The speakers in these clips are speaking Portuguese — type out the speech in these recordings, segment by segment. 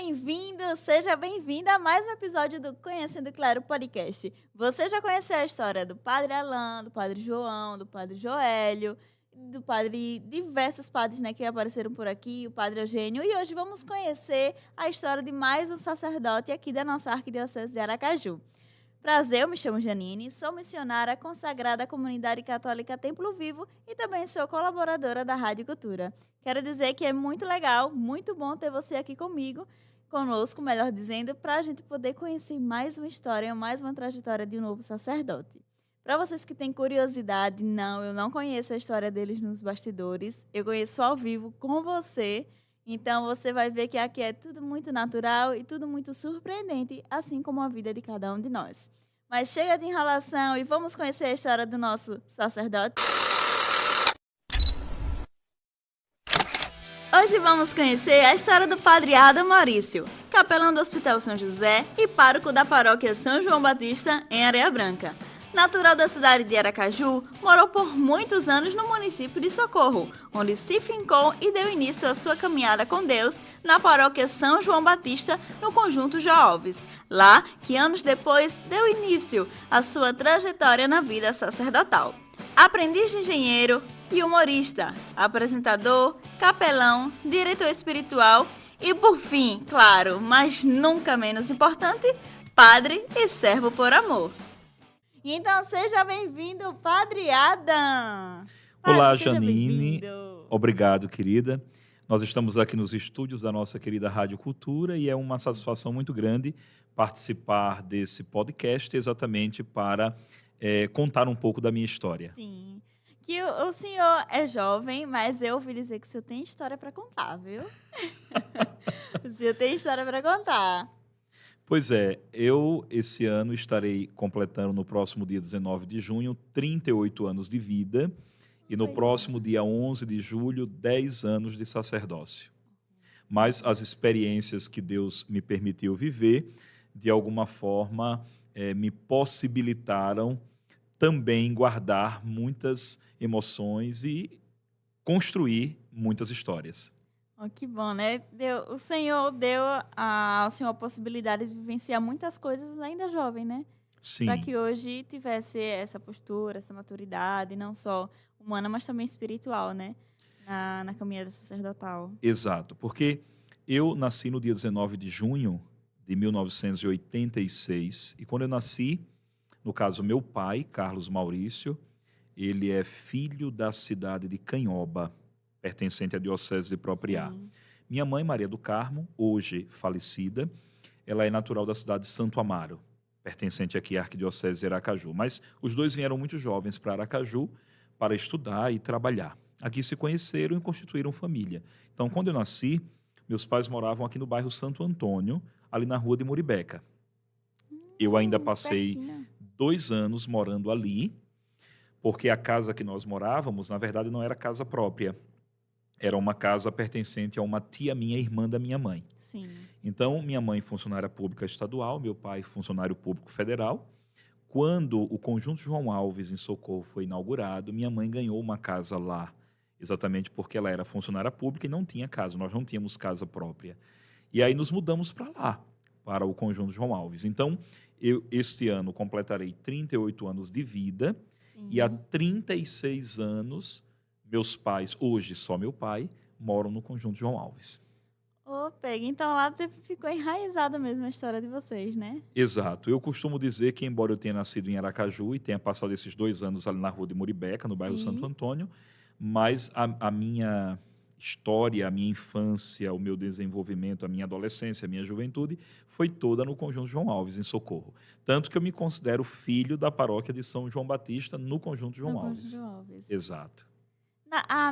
bem-vindo, seja bem-vinda a mais um episódio do Conhecendo Claro Podcast. Você já conheceu a história do Padre Alan, do Padre João, do Padre Joélio, do Padre, diversos padres, né, que apareceram por aqui, o Padre Eugênio, e hoje vamos conhecer a história de mais um sacerdote aqui da nossa Arquidiocese de Aracaju. Prazer, eu me chamo Janine, sou missionária consagrada à comunidade católica Templo Vivo e também sou colaboradora da Rádio Cultura. Quero dizer que é muito legal, muito bom ter você aqui conosco, melhor dizendo, para a gente poder conhecer mais uma história, mais uma trajetória de um novo sacerdote. Para vocês que têm curiosidade, não, eu não conheço a história deles nos bastidores, eu conheço ao vivo com você. Então você vai ver que aqui é tudo muito natural e tudo muito surpreendente, assim como a vida de cada um de nós. Mas chega de enrolação e vamos conhecer a história do nosso sacerdote. Hoje vamos conhecer a história do Padre Adam Maurício, capelão do Hospital São José e pároco da paróquia São João Batista, em Areia Branca. Natural da cidade de Aracaju, morou por muitos anos no município de Socorro, onde se fincou e deu início à sua caminhada com Deus na paróquia São João Batista, no Conjunto João Alves. Lá que anos depois deu início à sua trajetória na vida sacerdotal. Aprendiz de engenheiro e humorista, apresentador, capelão, diretor espiritual e, por fim, claro, mas nunca menos importante, padre e servo por amor. Então, seja bem-vindo, Padre Adam! Olá, Padre, seja Janine. bem-vindo. Obrigado, querida. Nós estamos aqui nos estúdios da nossa querida Rádio Cultura e é uma satisfação muito grande participar desse podcast exatamente para contar um pouco da minha história. Sim, que o senhor é jovem, mas eu ouvi dizer que o senhor tem história para contar, viu? O senhor tem história para contar. Pois é, eu esse ano estarei completando no próximo dia 19 de junho 38 anos de vida e no Pois próximo é. dia 11 de julho 10 anos de sacerdócio. Mas as experiências que Deus me permitiu viver, de alguma forma, me possibilitaram também guardar muitas emoções e construir muitas histórias. Oh, que bom, né? O senhor deu ao senhor a possibilidade de vivenciar muitas coisas ainda jovem, né? Para Sim, que hoje tivesse essa postura, essa maturidade, não só humana, mas também espiritual, né? Na caminhada sacerdotal. exato. Porque eu nasci no dia 19 de junho de 1986 e quando eu nasci, no caso, meu pai, Carlos Maurício, ele é filho da cidade de Canhoba, pertencente à Diocese de Propriá. Sim. Minha mãe, Maria do Carmo, hoje falecida, ela é natural da cidade de Santo Amaro, pertencente aqui à Arquidiocese de Aracaju. Mas os dois vieram muito jovens para Aracaju para estudar e trabalhar. Aqui se conheceram e constituíram família. Então, quando eu nasci, meus pais moravam aqui no bairro Santo Antônio, ali na rua de Muribeca. Eu ainda passei Pertinho. 2 anos morando ali, porque a casa que nós morávamos, na verdade, não era casa própria. Era uma casa pertencente a uma tia minha, irmã da minha mãe. Sim. Então, minha mãe funcionária pública estadual, meu pai funcionário público federal. Quando o Conjunto João Alves, em Socorro, foi inaugurado, minha mãe ganhou uma casa lá, exatamente porque ela era funcionária pública e não tinha casa, nós não tínhamos casa própria. E aí nos mudamos para lá, para o Conjunto João Alves. Então, eu este ano completarei 38 anos de vida e há Sim. 36 anos, meus pais, hoje só meu pai, moram no Conjunto João Alves. Ô, pega. Então lá ficou enraizada mesmo a história de vocês, né? Exato. Eu costumo dizer que, embora eu tenha nascido em Aracaju e tenha passado esses 2 anos ali na rua de Muribeca, no bairro Santo Sim. Antônio, mas a minha história, a minha infância, o meu desenvolvimento, a minha adolescência, a minha juventude, foi toda no Conjunto João Alves, em Socorro. Tanto que eu me considero filho da paróquia de São João Batista, no Conjunto João No Conjunto Alves. Alves. Exato.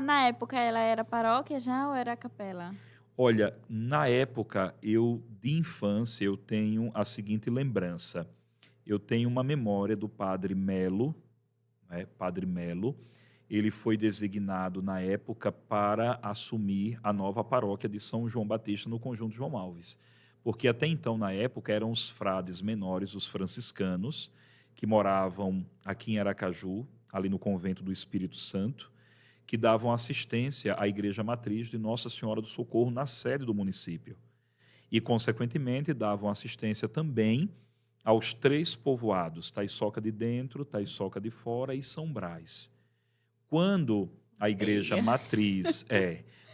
Na época ela era paróquia já ou era capela? Olha, na época, de infância, eu tenho a seguinte lembrança. Eu tenho uma memória do Padre Melo, né, Padre Melo. Ele foi designado, na época, para assumir a nova paróquia de São João Batista, no Conjunto João Alves. Porque até então, na época, eram os frades menores, os franciscanos, que moravam aqui em Aracaju, ali no convento do Espírito Santo, que davam assistência à Igreja Matriz de Nossa Senhora do Socorro na sede do município. e, consequentemente, davam assistência também aos 3 povoados, Taiçoca de Dentro, Taiçoca de Fora e São Brás. Quando a igreja Eia. matriz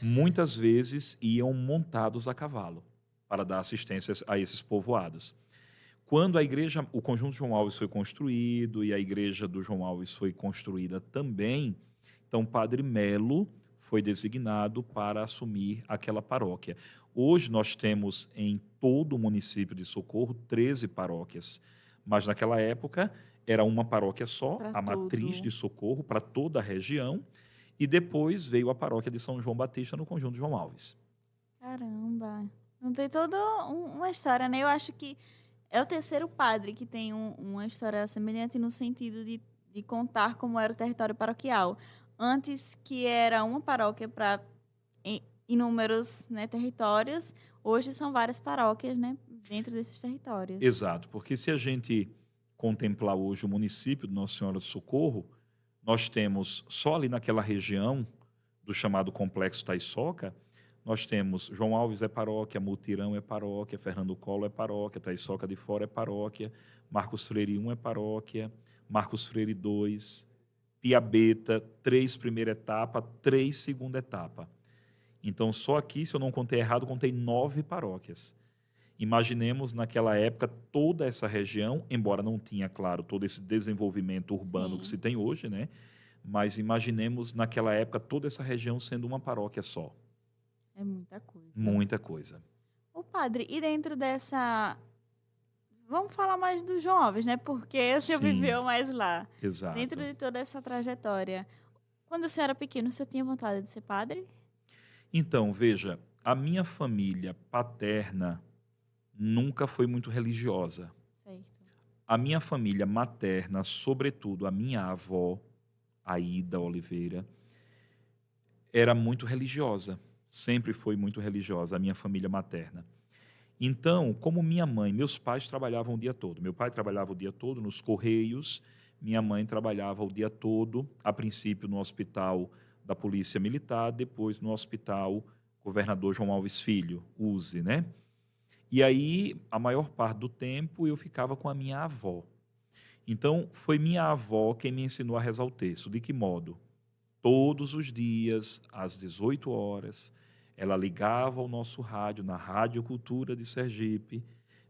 muitas vezes iam montados a cavalo para dar assistência a esses povoados. Quando a igreja, o conjunto João Alves foi construído e a igreja do João Alves foi construída também, então Padre Melo foi designado para assumir aquela paróquia. Hoje nós temos em todo o município de Socorro 13 paróquias, mas naquela época era uma paróquia só, Para a matriz tudo. de Socorro para toda a região, e depois veio a paróquia de São João Batista no conjunto João Alves. Caramba. Não tem toda uma história, né? Eu acho que é o terceiro padre que tem uma história semelhante no sentido de contar como era o território paroquial. Antes, que era uma paróquia para inúmeros, né, territórios, hoje são várias paróquias, né, dentro desses territórios. Exato, porque se a gente contemplar hoje o município de Nossa Senhora do Socorro, nós temos só ali naquela região do chamado Complexo Taiçoca, nós temos João Alves é paróquia, Mutirão é paróquia, Fernando Collor é paróquia, Taiçoca de Fora é paróquia, Marcos Freire 1 é paróquia, Marcos Freire 2, Piabeta, 3 primeira etapa, 3 segunda etapa. Então, só aqui, se eu não contei errado, contei 9 paróquias. Imaginemos naquela época toda essa região, embora não tinha, claro, todo esse desenvolvimento urbano que se Sim, tem hoje, né? Mas imaginemos naquela época toda essa região sendo uma paróquia só. é muita coisa. Muita coisa. O padre, e dentro dessa. Vamos falar mais do João Alves, né? Porque o senhor Sim, viveu mais lá. Dentro exato. de toda essa trajetória. Quando o senhor era pequeno, o senhor tinha vontade de ser padre? Então, veja, a minha família paterna nunca foi muito religiosa. Certo. A minha família materna, sobretudo a minha avó, Aida Oliveira, era muito religiosa. Sempre foi muito religiosa, a minha família materna. Então, como minha mãe, meus pais trabalhavam o dia todo. Meu pai trabalhava o dia todo nos Correios, minha mãe trabalhava o dia todo, a princípio no hospital da Polícia Militar, depois no hospital Governador João Alves Filho, USE, né? E aí, a maior parte do tempo, eu ficava com a minha avó. Então, foi minha avó quem me ensinou a rezar o terço. De que modo? Todos os dias, às 18 horas, ela ligava o nosso rádio, na Rádio Cultura de Sergipe,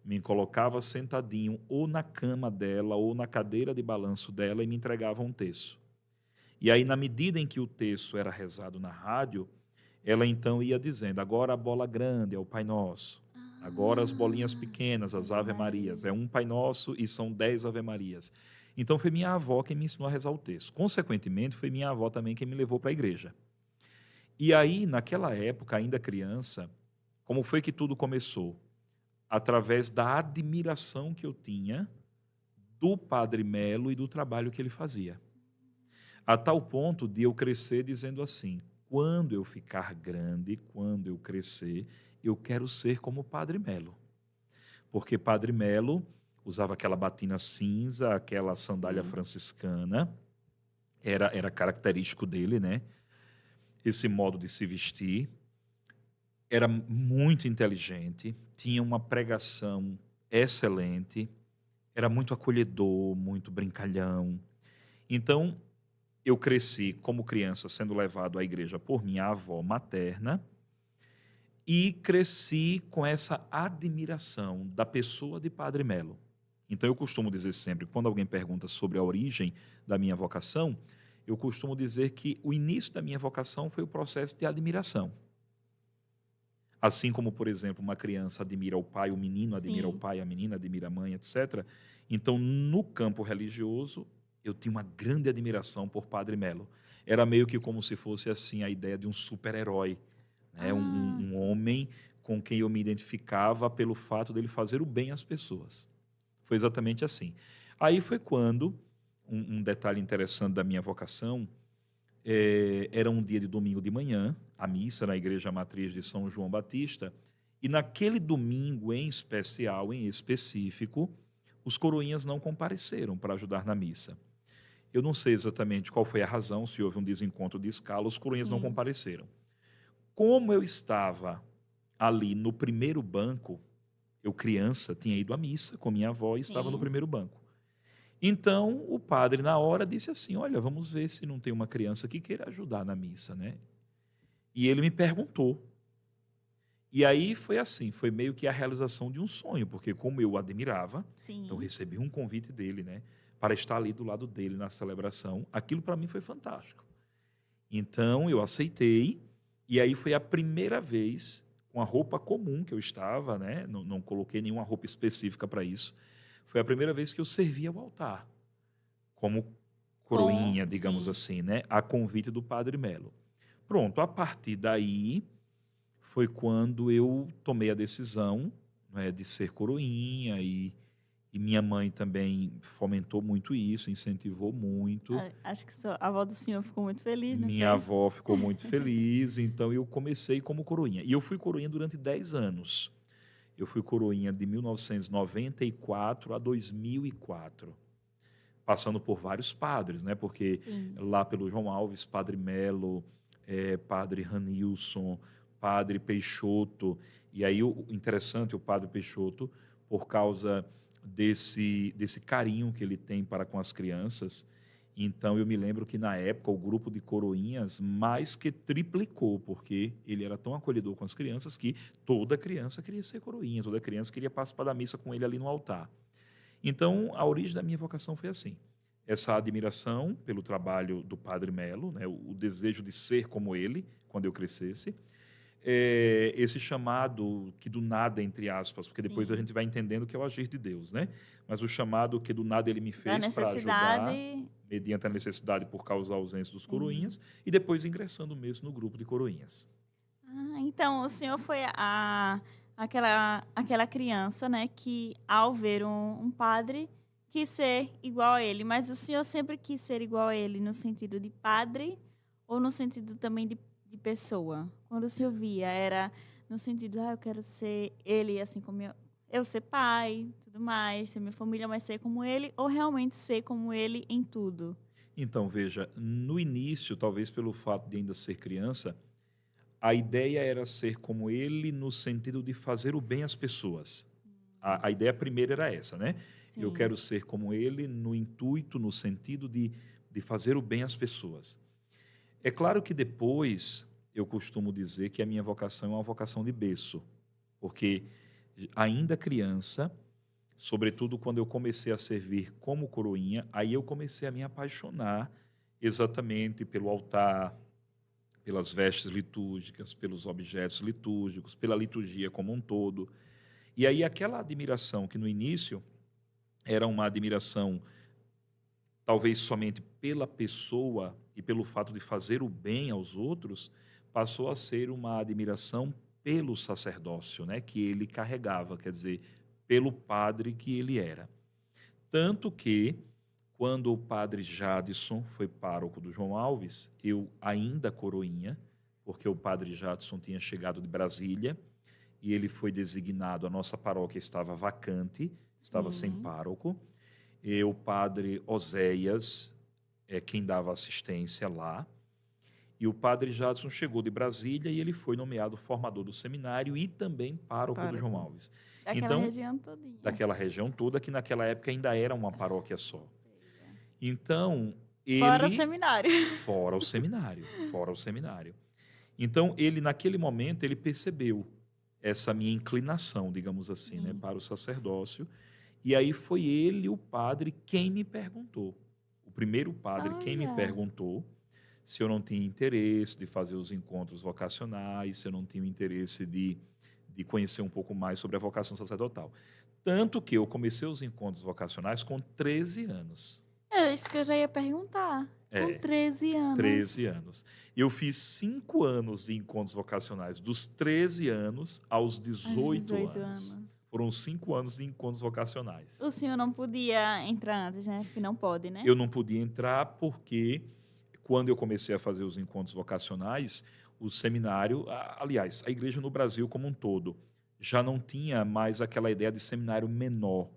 me colocava sentadinho ou na cama dela ou na cadeira de balanço dela e me entregava um terço. E aí, na medida em que o terço era rezado na rádio, ela então ia dizendo: agora a bola grande é o Pai Nosso, agora as bolinhas Ah, pequenas, as Ave Ave Marias, Maria. é um Pai Nosso e são 10 Ave Marias. Então foi minha avó quem me ensinou a rezar o terço. Consequentemente, foi minha avó também quem me levou para a igreja. E aí, naquela época, ainda criança, como foi que tudo começou? Através da admiração que eu tinha do Padre Melo e do trabalho que ele fazia. A tal ponto de eu crescer dizendo assim: quando eu ficar grande, quando eu crescer, eu quero ser como o Padre Melo. Porque Padre Melo usava aquela batina cinza, aquela sandália Sim. franciscana, era característico dele, né? Esse modo de se vestir. Era muito inteligente, tinha uma pregação excelente, era muito acolhedor, muito brincalhão. Então, eu cresci como criança sendo levado à igreja por minha avó materna e cresci com essa admiração da pessoa de Padre Melo. Então, eu costumo dizer sempre, quando alguém pergunta sobre a origem da minha vocação, eu costumo dizer que o início da minha vocação foi o processo de admiração. Assim como, por exemplo, uma criança admira o pai, o menino admira o Sim. pai, a menina admira a mãe, etc. Então, no campo religioso, eu tinha uma grande admiração por Padre Melo. Era meio que como se fosse assim a ideia de um super-herói, né? Ah, Um homem com quem eu me identificava pelo fato dele fazer o bem às pessoas. Foi exatamente assim. Aí foi quando, um detalhe interessante da minha vocação, era um dia de domingo de manhã, a missa na Igreja Matriz de São João Batista, e naquele domingo em especial, em específico, os coroinhas não compareceram para ajudar na missa. Eu não sei exatamente qual foi a razão, se houve um desencontro de escala, os coroinhas não sim. compareceram. Como eu estava ali no primeiro banco, eu criança, tinha ido à missa com minha avó e estava no Sim. primeiro banco. Então, o padre, na hora, disse assim: olha, vamos ver se não tem uma criança que queira ajudar na missa, né? E ele me perguntou. E aí foi assim, foi meio que a realização de um sonho, porque como eu o admirava, então Sim. recebi um convite dele, né, para estar ali do lado dele na celebração. Aquilo para mim foi fantástico. Então eu aceitei, e aí foi a primeira vez com a roupa comum que eu estava, né, não coloquei nenhuma roupa específica para isso. Foi a primeira vez que eu servi ao altar, como coroinha, digamos Sim. assim, né, a convite do Padre Melo. Pronto, a partir daí foi quando eu tomei a decisão, né, de ser coroinha, e minha mãe também fomentou muito isso, incentivou muito. Acho que a avó do senhor ficou muito feliz, não Minha foi? avó ficou muito feliz, então eu comecei como coroinha. E eu fui coroinha durante 10 anos. Eu fui coroinha de 1994 a 2004, passando por vários padres, né? Porque Sim. lá pelo João Alves, Padre Melo, Padre Ranilson, Padre Peixoto. E aí o interessante, o Padre Peixoto, por causa desse carinho que ele tem para com as crianças. Então eu me lembro que na época o grupo de coroinhas mais que triplicou, porque ele era tão acolhedor com as crianças que toda criança queria ser coroinha, toda criança queria participar da missa com ele ali no altar. Então, a origem da minha vocação foi assim: essa admiração pelo trabalho do Padre Melo, né, o desejo de ser como ele quando eu crescesse, esse chamado que do nada, entre aspas, porque depois a Sim. gente vai entendendo que é o agir de Deus, né? Mas o chamado que do nada ele me Da fez para ajudar, necessidade. mediante a necessidade por causa da ausência dos Sim. coroinhas, e depois ingressando mesmo no grupo de coroinhas. Então o senhor foi aquela criança, né, que ao ver um padre quis ser igual a ele, mas o senhor sempre quis ser igual a ele no sentido de padre ou no sentido também de pessoa? Quando o senhor via, era no sentido: "Ah, eu quero ser ele, assim como eu ser pai, tudo mais, ser minha família, mas ser como ele", ou realmente ser como ele em tudo? Então, veja, no início, talvez pelo fato de ainda ser criança, a ideia era ser como ele no sentido de fazer o bem às pessoas. A ideia primeira era essa, né? Eu Sim, quero ser como ele no intuito, no sentido de fazer o bem às pessoas. É claro que depois eu costumo dizer que a minha vocação é uma vocação de berço, porque ainda criança, sobretudo quando eu comecei a servir como coroinha, aí eu comecei a me apaixonar exatamente pelo altar, pelas vestes litúrgicas, pelos objetos litúrgicos, pela liturgia como um todo. E aí aquela admiração que no início era uma admiração talvez somente pela pessoa e pelo fato de fazer o bem aos outros, passou a ser uma admiração pelo sacerdócio, né, que ele carregava, quer dizer, pelo padre que ele era. Tanto que, quando o padre Jadson foi pároco do João Alves, eu ainda coroinha, porque o padre Jadson tinha chegado de Brasília e ele foi designado, a nossa paróquia estava vacante, estava sem sim. pároco, e o padre Oséias é quem dava assistência lá, e o padre Jadson chegou de Brasília e ele foi nomeado formador do seminário e também pároco do João Pároco. Alves. Daquela Então, região todinha. daquela região toda, que naquela época ainda era uma paróquia só. Então, Fora o ele, seminário. fora o seminário, fora o seminário. Então, ele, naquele momento, ele percebeu essa minha inclinação, digamos assim, né, Sim. para o sacerdócio. E aí foi ele, o padre, quem me perguntou. O primeiro padre quem me Olha. perguntou se eu não tinha interesse de fazer os encontros vocacionais, se eu não tinha interesse de conhecer um pouco mais sobre a vocação sacerdotal. Tanto que eu comecei os encontros vocacionais com 13 anos. É isso que eu já ia perguntar. Com É, 13 13 anos. anos. Eu fiz 5 anos de encontros vocacionais, dos 13 anos aos Aos 18 18 anos. anos. Foram 5 anos de encontros vocacionais. O senhor não podia entrar antes, né? Porque não pode, né? Eu não podia entrar porque, quando eu comecei a fazer os encontros vocacionais, o seminário, aliás, a igreja no Brasil como um todo, já não tinha mais aquela ideia de seminário menor.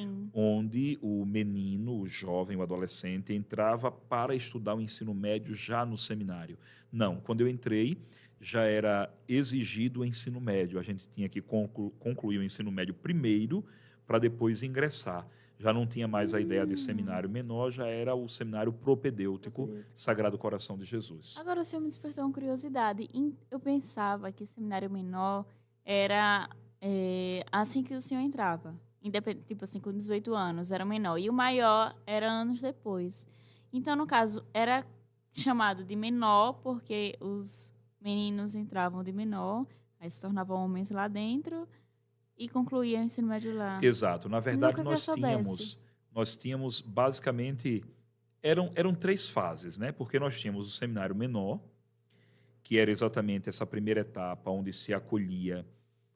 Sim. onde o menino, o jovem, o adolescente, entrava para estudar o ensino médio já no seminário. Não, quando eu entrei, já era exigido o ensino médio. A gente tinha que concluir o ensino médio primeiro, para depois ingressar. Já não tinha mais a ideia de Hum, seminário menor, já era o seminário propedêutico propedêutico. Sagrado Coração de Jesus. Agora o senhor me despertou uma curiosidade. Eu pensava que seminário menor era assim que o senhor entrava. Tipo assim, com 18 anos, era menor. E o maior era anos depois. Então, no caso, era chamado de menor porque os meninos entravam de menor, aí se tornavam homens lá dentro e concluíam o ensino médio lá. Exato. Na verdade, Nunca que eu soubesse. nós tínhamos basicamente eram três fases, né? Porque nós tínhamos o seminário menor, que era exatamente essa primeira etapa onde se acolhia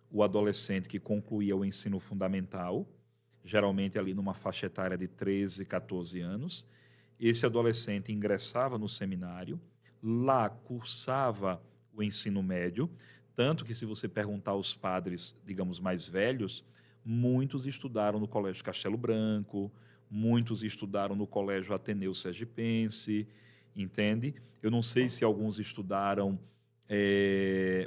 o adolescente que concluía o ensino fundamental, geralmente ali numa faixa etária de 13, 14 anos. Esse adolescente ingressava no seminário, lá cursava o ensino médio, tanto que se você perguntar aos padres, digamos, mais velhos, muitos estudaram no Colégio Castelo Branco, muitos estudaram no Colégio Ateneu Sergipense, entende? Eu não sei se alguns estudaram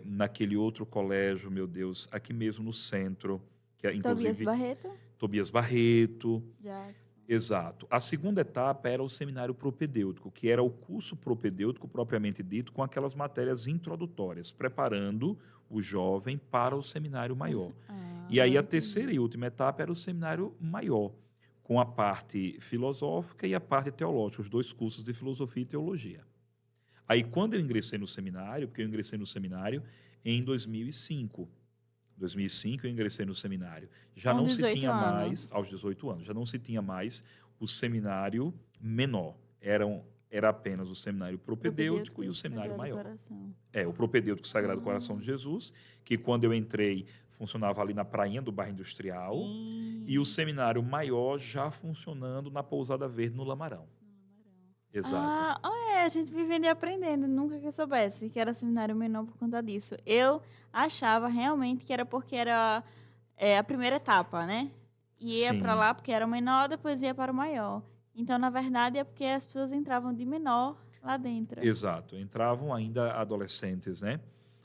naquele outro colégio, meu Deus, aqui mesmo no centro, que é Tobias inclusive Barreto? Tobias Barreto. Jackson. Exato. A segunda etapa era o seminário propedêutico, que era o curso propedêutico propriamente dito, com aquelas matérias introdutórias, preparando o jovem para o seminário maior. E aí Agora a entendi. terceira e última etapa era o seminário maior, com a parte filosófica e a parte teológica, os dois cursos de filosofia e teologia. Aí quando eu ingressei no seminário, porque eu ingressei no seminário em 2005. 2005 eu ingressei no seminário. Já Com não se 18 tinha mais, anos. aos 18 anos, já não se tinha mais o seminário menor. Era apenas o seminário propedêutico Propedêutico e e o seminário Sagrado maior. Coração. O propedêutico Sagrado Coração Ah, de Jesus, que quando eu entrei funcionava ali na prainha do bairro Industrial, e o sim. seminário maior já funcionando na Pousada Verde, no Lamarão. Exato. A gente vivendo e aprendendo. Nunca que eu soubesse que era seminário menor por conta disso. Eu achava realmente que era porque era a primeira etapa, né? E ia para Sim, lá porque era o menor, depois ia para o maior. Então, na verdade, é porque as pessoas entravam de menor lá dentro. exato. Entravam ainda adolescentes, né?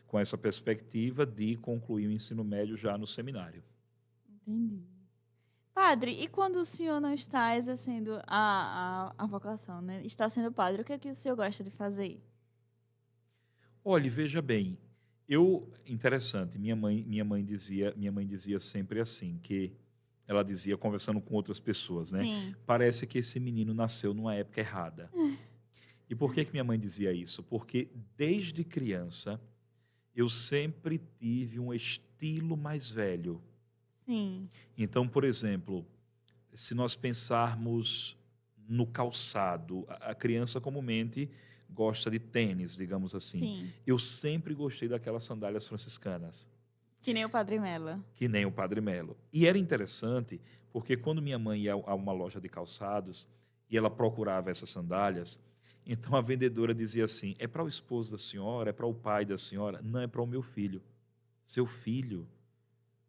Com essa perspectiva de concluir o ensino médio já no seminário. Entendi. Padre, e quando o senhor não está exercendo a vocação, né? Está sendo padre, o que é que o senhor gosta de fazer? Olhe, veja bem, interessante, minha mãe dizia sempre assim, que ela dizia conversando com outras pessoas, né? Sim. Parece que esse menino nasceu numa época errada. E por que minha mãe dizia isso? Porque desde criança eu sempre tive um estilo mais velho. Sim. Então, por exemplo, se nós pensarmos no calçado, a criança comumente gosta de tênis, digamos assim. Sim. Eu sempre gostei daquelas sandálias franciscanas, Que nem o Padre Mela. que nem o Padre Melo. E era interessante, porque quando minha mãe ia a uma loja de calçados e ela procurava essas sandálias, então a vendedora dizia assim: é para o esposo da senhora, é para o pai da senhora? Não, é para o meu filho. Seu filho?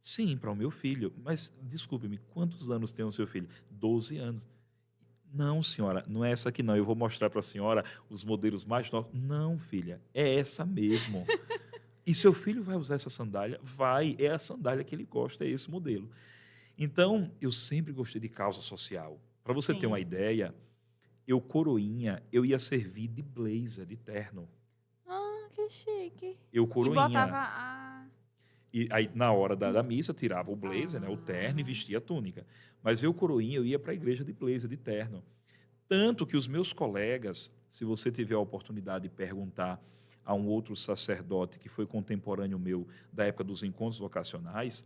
Sim, para o meu filho. Mas, desculpe-me, quantos anos tem o seu filho? 12 anos. Não, senhora, não é essa aqui não. Eu vou mostrar para a senhora os modelos mais novos. Não, filha, é essa mesmo. E seu filho vai usar essa sandália? Vai, é a sandália que ele gosta, é esse modelo. Então, eu sempre gostei de causa social. Para você ter uma Sim. ideia, eu coroinha, eu ia servir de blazer, de terno. Ah, que chique. Eu E botava coroinha. E aí, na hora da missa, tirava o blazer, né, o terno, e Ah, vestia a túnica. Mas eu, coroinha, eu ia para a igreja de blazer, de terno. Tanto que os meus colegas, se você tiver a oportunidade de perguntar a um outro sacerdote que foi contemporâneo meu da época dos encontros vocacionais,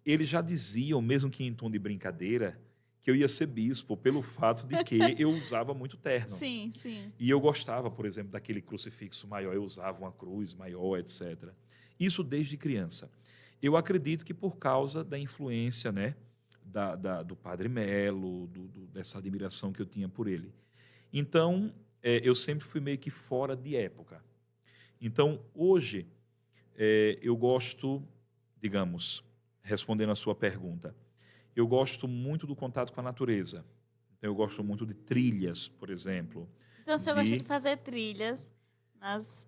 eles já diziam, mesmo que em tom de brincadeira, que eu ia ser bispo pelo fato de que eu usava muito terno. sim, sim. E eu gostava, por exemplo, daquele crucifixo maior, eu usava uma cruz maior, etc. Isso desde criança. Eu acredito que por causa da influência, né, do Padre Melo, dessa admiração que eu tinha por ele. Então, eu sempre fui meio que fora de época. Então, hoje, eu gosto, digamos, respondendo a sua pergunta, Eu gosto muito do contato com a natureza. Então, eu gosto muito de trilhas, por exemplo. Então, o senhor gosta de De fazer trilhas nas...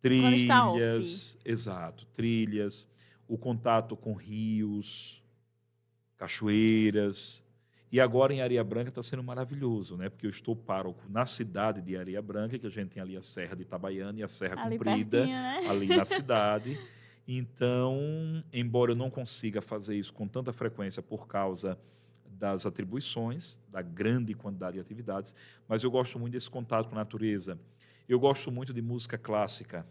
quando está off? trilhas, exato, trilhas, o contato com rios, cachoeiras. E agora em Areia Branca está sendo maravilhoso, né? Porque eu estou pároco na cidade de Areia Branca, que a gente tem ali a Serra de Itabaiana e a Serra Ali Comprida, pertinho, né? ali na cidade. Então, embora eu não consiga fazer isso com tanta frequência por causa das atribuições, da grande quantidade de atividades, mas eu gosto muito desse contato com a natureza. Eu gosto muito de música clássica.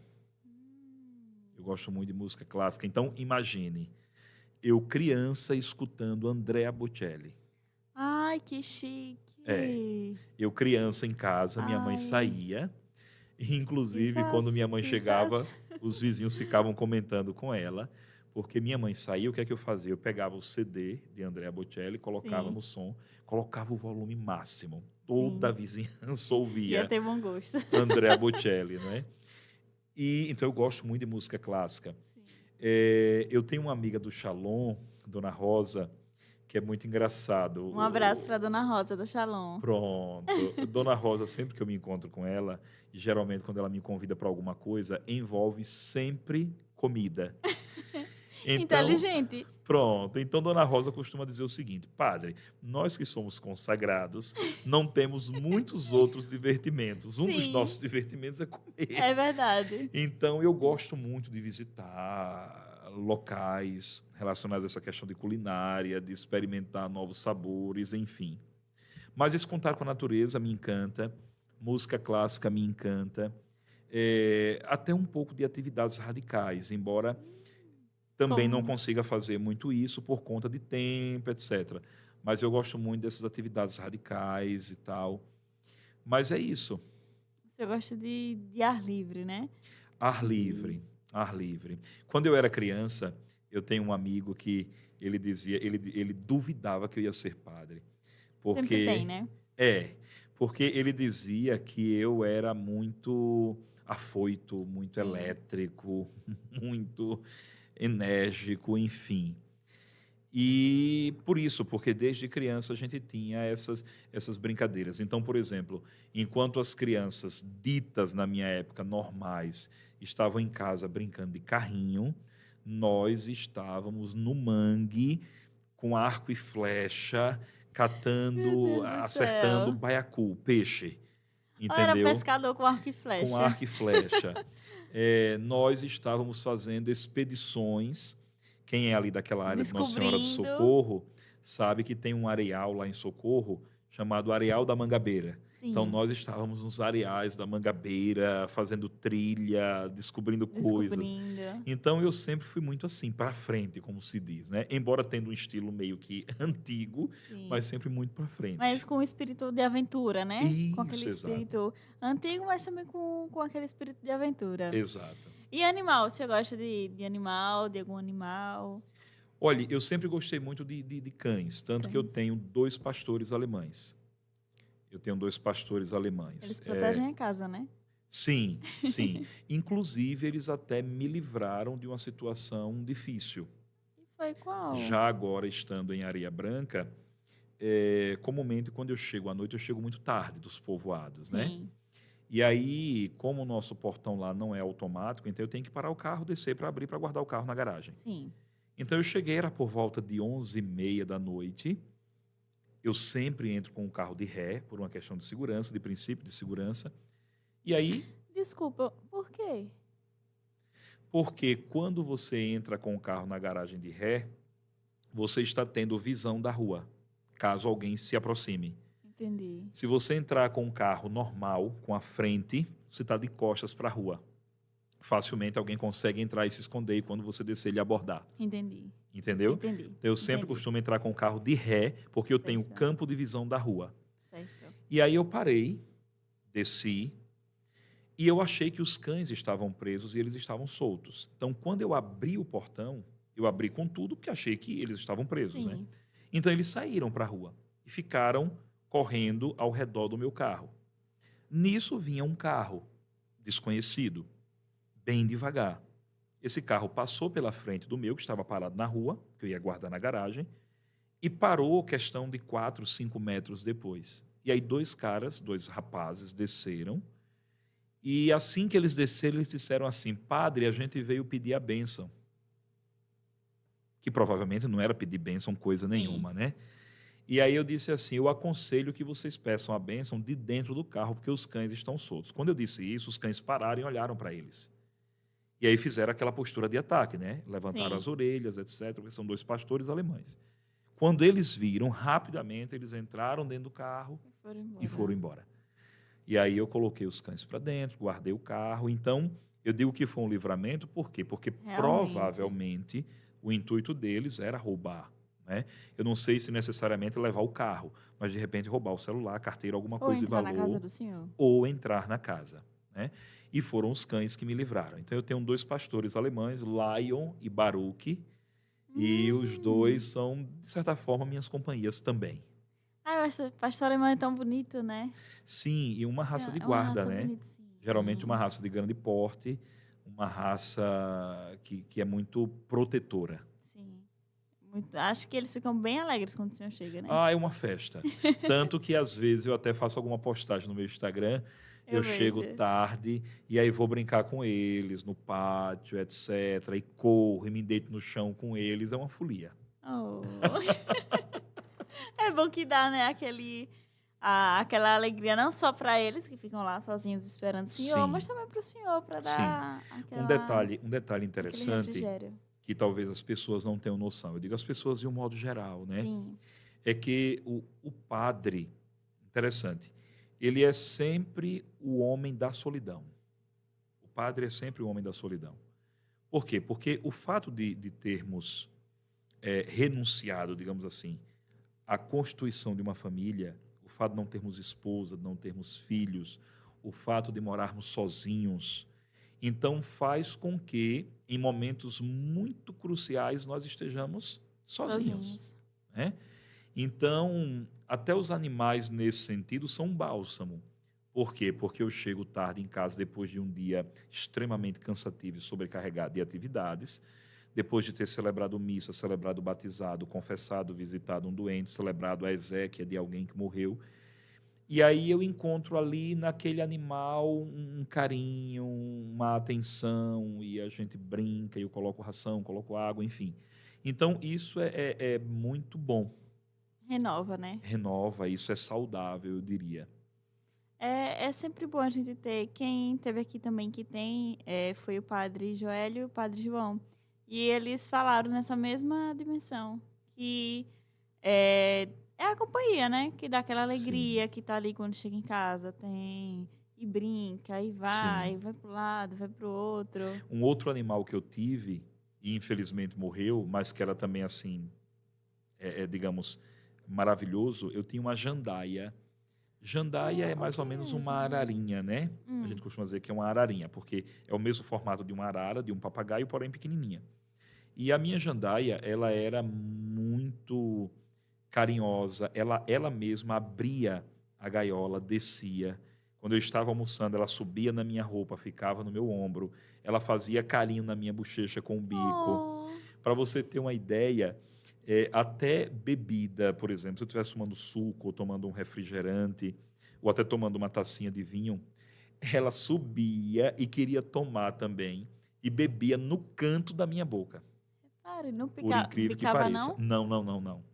Eu gosto muito de música clássica. Então, imagine, eu criança escutando Andrea Bocelli. Ai, que É, chique. eu criança em casa, minha mãe Ai, saía, e inclusive quando minha quizás, mãe chegava, quizás. os vizinhos ficavam comentando com ela, porque minha mãe saía, o que é que eu fazia? Eu pegava o CD de Andrea Bocelli, colocava Sim, no som, colocava o volume máximo. Toda a sim. vizinhança Ia ouvia ter bom gosto. Andrea Bocelli, né? E então eu gosto muito de música clássica. Sim. Eu tenho uma amiga do Shalom, Dona Rosa, que é muito engraçado. Um abraço para Dona Rosa do Shalom. Pronto. Dona Rosa, sempre que eu me encontro com ela, e geralmente quando ela me convida para alguma coisa, envolve sempre comida. Então, Inteligente. pronto. Então, Dona Rosa costuma dizer o seguinte: Padre, nós que somos consagrados, não temos muitos outros divertimentos. Um dos Sim, nossos divertimentos é comer. é verdade. Então, eu gosto muito de visitar locais relacionados a essa questão de culinária, de experimentar novos sabores, enfim. Mas esse contato com a natureza me encanta, música clássica me encanta, até um pouco de atividades radicais, embora também não Como consiga fazer muito isso por conta de tempo, etc. Mas eu gosto muito dessas atividades radicais e tal. Mas é isso, você gosta de ar livre, né? ar livre, ar livre. Quando eu era criança, eu tenho um amigo que ele dizia, ele duvidava que eu ia ser padre, Sempre tem, porque né? é, porque ele dizia que eu era muito afoito, muito Sim. elétrico, muito enérgico, enfim. E por isso, porque desde criança a gente tinha essas brincadeiras. Então, por exemplo, enquanto as crianças ditas na minha época normais estavam em casa brincando de carrinho, nós estávamos no mangue com arco e flecha, Meu catando, Deus do acertando céu. baiacu, peixe, Ou era entendeu? pescador com arco e Com flecha. arco e flecha. Nós estávamos fazendo expedições. Quem é ali daquela área de Nossa Senhora do Descobrindo. Socorro sabe que tem um areal lá em Socorro chamado Areal da Mangabeira. Então Sim, nós estávamos nos areais da Mangabeira, fazendo trilha, descobrindo coisas. descobrindo. Então eu sempre fui muito assim, para frente, como se diz, né? Embora tendo um estilo meio que antigo, mas Sim. sempre muito para Mas frente. com o espírito de aventura, né? Com aquele Isso, exato. espírito antigo, mas também com aquele espírito de aventura. Exato. E animal? Você gosta de animal, de algum animal? Olha, eu sempre gostei muito de cães, tanto que eu Cães. tenho dois pastores alemães. Eu tenho dois pastores alemães. Eles protegem a casa, né? Sim, sim. Inclusive, eles até me livraram de uma situação difícil. E foi qual? Já agora, estando em Areia Branca, comumente, quando eu chego à noite, eu chego muito tarde dos povoados, né? Sim, E aí, como o nosso portão lá não é automático, então eu tenho que parar o carro, descer para abrir, para guardar o carro na garagem. sim. Então, eu cheguei, era por volta de 11h30 da noite. Eu sempre entro com o carro de ré, por uma questão de segurança, de princípio de segurança. E aí, Desculpa, por quê? porque quando você entra com o carro na garagem de ré, você está tendo visão da rua, caso alguém se aproxime. Entendi. Se você entrar com um carro normal, com a frente, você está de costas para a rua. Facilmente alguém consegue entrar e se esconder e quando você descer, ele abordar. Entendi. Entendeu? Entendi. Eu sempre Entendi. costumo entrar com o carro de ré, porque eu tenho o Certo. campo de visão da rua. Certo. E aí eu parei, desci, e eu achei que os cães estavam presos e eles estavam soltos. Então, quando eu abri o portão, eu abri com tudo, porque achei que eles estavam presos, né? Sim. Então, eles saíram para a rua e ficaram correndo ao redor do meu carro. Nisso vinha um carro desconhecido, bem devagar. Esse carro passou pela frente do meu, que estava parado na rua, que eu ia guardar na garagem, e parou questão de 4, 5 metros depois. E aí 2 caras, 2 rapazes desceram, e assim que eles desceram, eles disseram assim: "Padre, a gente veio pedir a bênção", que provavelmente não era pedir bênção coisa Sim. nenhuma, né. E aí eu disse assim: "Eu aconselho que vocês peçam a bênção de dentro do carro, porque os cães estão soltos". Quando eu disse isso, os cães pararam e olharam para eles. E aí fizeram aquela postura de ataque, né, levantaram as Sim. orelhas, etcétera, porque são 2 pastores alemães. Quando eles viram, rapidamente eles entraram dentro do carro E foram e embora. foram embora. E aí eu coloquei os cães para dentro, guardei o carro. Então, eu digo que foi um livramento, por quê? Porque Realmente. provavelmente o intuito deles era roubar, né. Eu não sei se necessariamente levar o carro, mas de repente roubar o celular, a carteira, alguma Ou coisa de entrar na casa valor, do senhor. ou entrar na casa, né. E foram os cães que me livraram. Então eu tenho 2 pastores alemães, Lion e Baruch, e os 2 Hum. são, de certa forma, minhas companhias também. Ah, esse pastor alemão é tão bonito, né? Sim, e uma raça de É uma guarda, raça né. bonita, Geralmente uma sim. raça de grande porte, uma raça que é muito protetora. Sim. Muito, acho que eles ficam bem alegres quando o senhor chega, né? Ah, é uma festa. Tanto que às vezes eu até faço alguma postagem no meu Instagram, eu Eu chego vejo. tarde e aí vou brincar com eles no pátio, etcétera, e corro e me deito no chão com eles, é uma folia. Oh. É bom que dá, né, aquela alegria não só para eles que ficam lá sozinhos esperando o senhor, mas Sim, também para o senhor, para sim. dar Um detalhe aquele interessante, refrigério. que talvez as pessoas não tenham noção, eu digo as pessoas de um modo geral, né, Sim. é que o padre, interessante, ele é sempre o homem da solidão. O padre é sempre o homem da solidão. Por quê? Porque o fato de termos, renunciado, digamos assim, à constituição de uma família, o fato de não termos esposa, de não termos filhos, o fato de morarmos sozinhos, então faz com que, em momentos muito cruciais, nós estejamos sozinhos, Sozinhos. né. Então, até os animais nesse sentido são um bálsamo. Por quê? Porque eu chego tarde em casa depois de um dia extremamente cansativo e sobrecarregado de atividades, depois de ter celebrado missa, celebrado batizado, confessado, visitado um doente, celebrado a exéquia de alguém que morreu. E aí eu encontro ali naquele animal um carinho, uma atenção, e a gente brinca, e eu coloco ração, coloco água, enfim. Então isso é muito bom. Renova, né? Renova, isso é saudável, eu diria. É sempre bom a gente ter quem teve aqui também que tem, foi o padre Joélio e o padre João. E eles falaram nessa mesma dimensão, que é a companhia, né, que dá aquela Sim, alegria, que tá ali quando chega em casa, tem e brinca, e sim. vai para o lado, vai para o outro. Um outro animal que eu tive, e infelizmente morreu, mas que era também assim, digamos, maravilhoso, eu tinha uma jandaia. Jandaia é O mais que ou menos é uma jandaia? ararinha, né? A gente Hum. costuma dizer que é uma ararinha, porque é o mesmo formato de uma arara, de um papagaio, porém pequenininha. E a minha jandaia, ela era muito carinhosa, ela mesma abria a gaiola, descia. Quando eu estava almoçando, ela subia na minha roupa, ficava no meu ombro, ela fazia carinho na minha bochecha com o bico. Oh. Para você ter uma ideia, até bebida, por exemplo, se eu estivesse tomando suco ou tomando um refrigerante, ou até tomando uma tacinha de vinho, ela subia e queria tomar também, e bebia no canto da minha boca, Repare, não por incrível que bicava pareça. não? Não, não, não, não.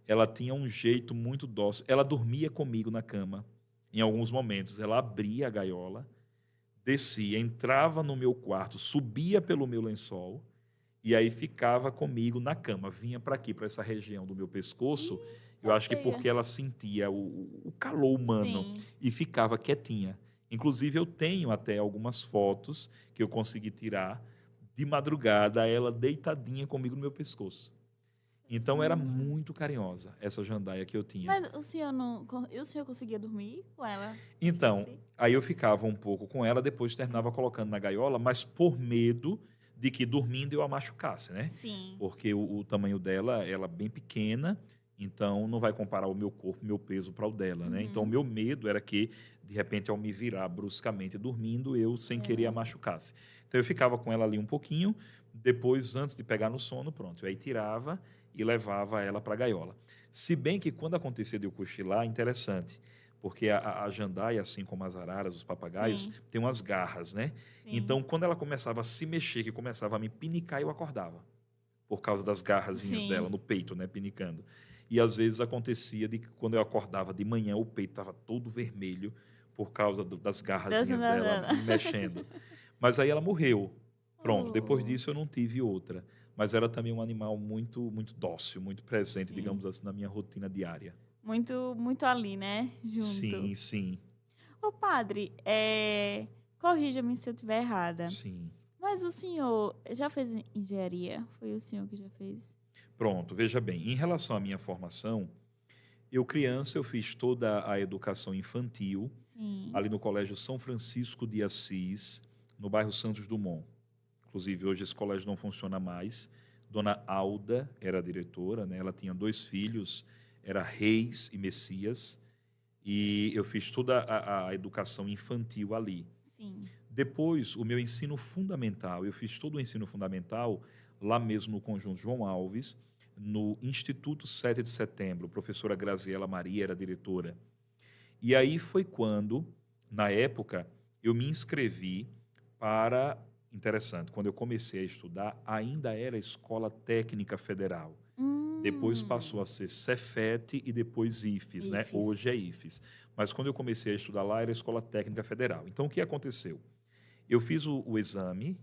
Ela tinha um jeito muito dócil. Ela dormia comigo na cama. Em alguns momentos, ela abria a gaiola, descia, entrava no meu quarto, subia pelo meu lençol e aí ficava comigo na cama. Vinha para aqui, para essa região do meu pescoço. Ixi, Eu a acho que feia. porque ela sentia o calor humano Sim. e ficava quietinha. Inclusive, eu tenho até algumas fotos que eu consegui tirar de madrugada, ela deitadinha comigo no meu pescoço. Então era Hum. muito carinhosa essa jandaia que eu tinha. Mas o senhor não e o senhor conseguia dormir com ela em Então, si? aí eu ficava um pouco com ela, depois terminava colocando na gaiola, mas por medo de que dormindo eu a machucasse, né? Sim. Porque o tamanho dela, ela é bem pequena, então não vai comparar o meu corpo, meu peso para o dela, né? Então o Uhum. meu medo era que, de repente, ao me virar bruscamente dormindo, eu sem querer a Ela machucasse. Então eu ficava com ela ali um pouquinho, depois, antes de pegar no sono, pronto, eu aí tirava e levava ela para a gaiola. Se bem que quando acontecia de eu cochilar, interessante, porque a jandaia, assim como as araras, os papagaios, Sim, tem umas garras, né? sim, Então, quando ela começava a se mexer, que começava a me pinicar, eu acordava, por causa das garrazinhas sim. dela no peito, né, pinicando. E às vezes acontecia de que quando eu acordava de manhã, o peito estava todo vermelho por causa das Dessa garrazinhas dela dela. me mexendo. Mas aí ela morreu. Pronto, depois Oh, disso eu não tive outra. Mas era também um animal muito, muito dócil, muito presente, sim. digamos assim, na minha rotina diária. Muito, muito ali, né? Junto. Sim, sim, Ô, padre, corrija-me se eu estiver errada. sim. Mas o senhor já fez engenharia? Foi o senhor que já fez? Pronto, veja bem, em relação à minha formação, eu criança, eu fiz toda a educação infantil Sim, ali no Colégio São Francisco de Assis, no bairro Santos Dumont. Inclusive, hoje esse colégio não funciona mais. Dona Alda era a diretora, né? Ela tinha 2 filhos, era Reis e Messias, e eu fiz toda a educação infantil ali. sim. Depois, o meu ensino fundamental, eu fiz todo o ensino fundamental lá mesmo no Conjunto João Alves, no Instituto 7 de Setembro. A professora Graziela Maria era a diretora. E aí foi quando, na época, eu me inscrevi para. Interessante, quando eu comecei a estudar, ainda era Escola Técnica Federal. Depois passou Hum, a ser Cefet e depois IFES, né? IFES. Hoje é IFES. Mas quando eu comecei a estudar lá, era Escola Técnica Federal. Então, o que aconteceu? Eu fiz o exame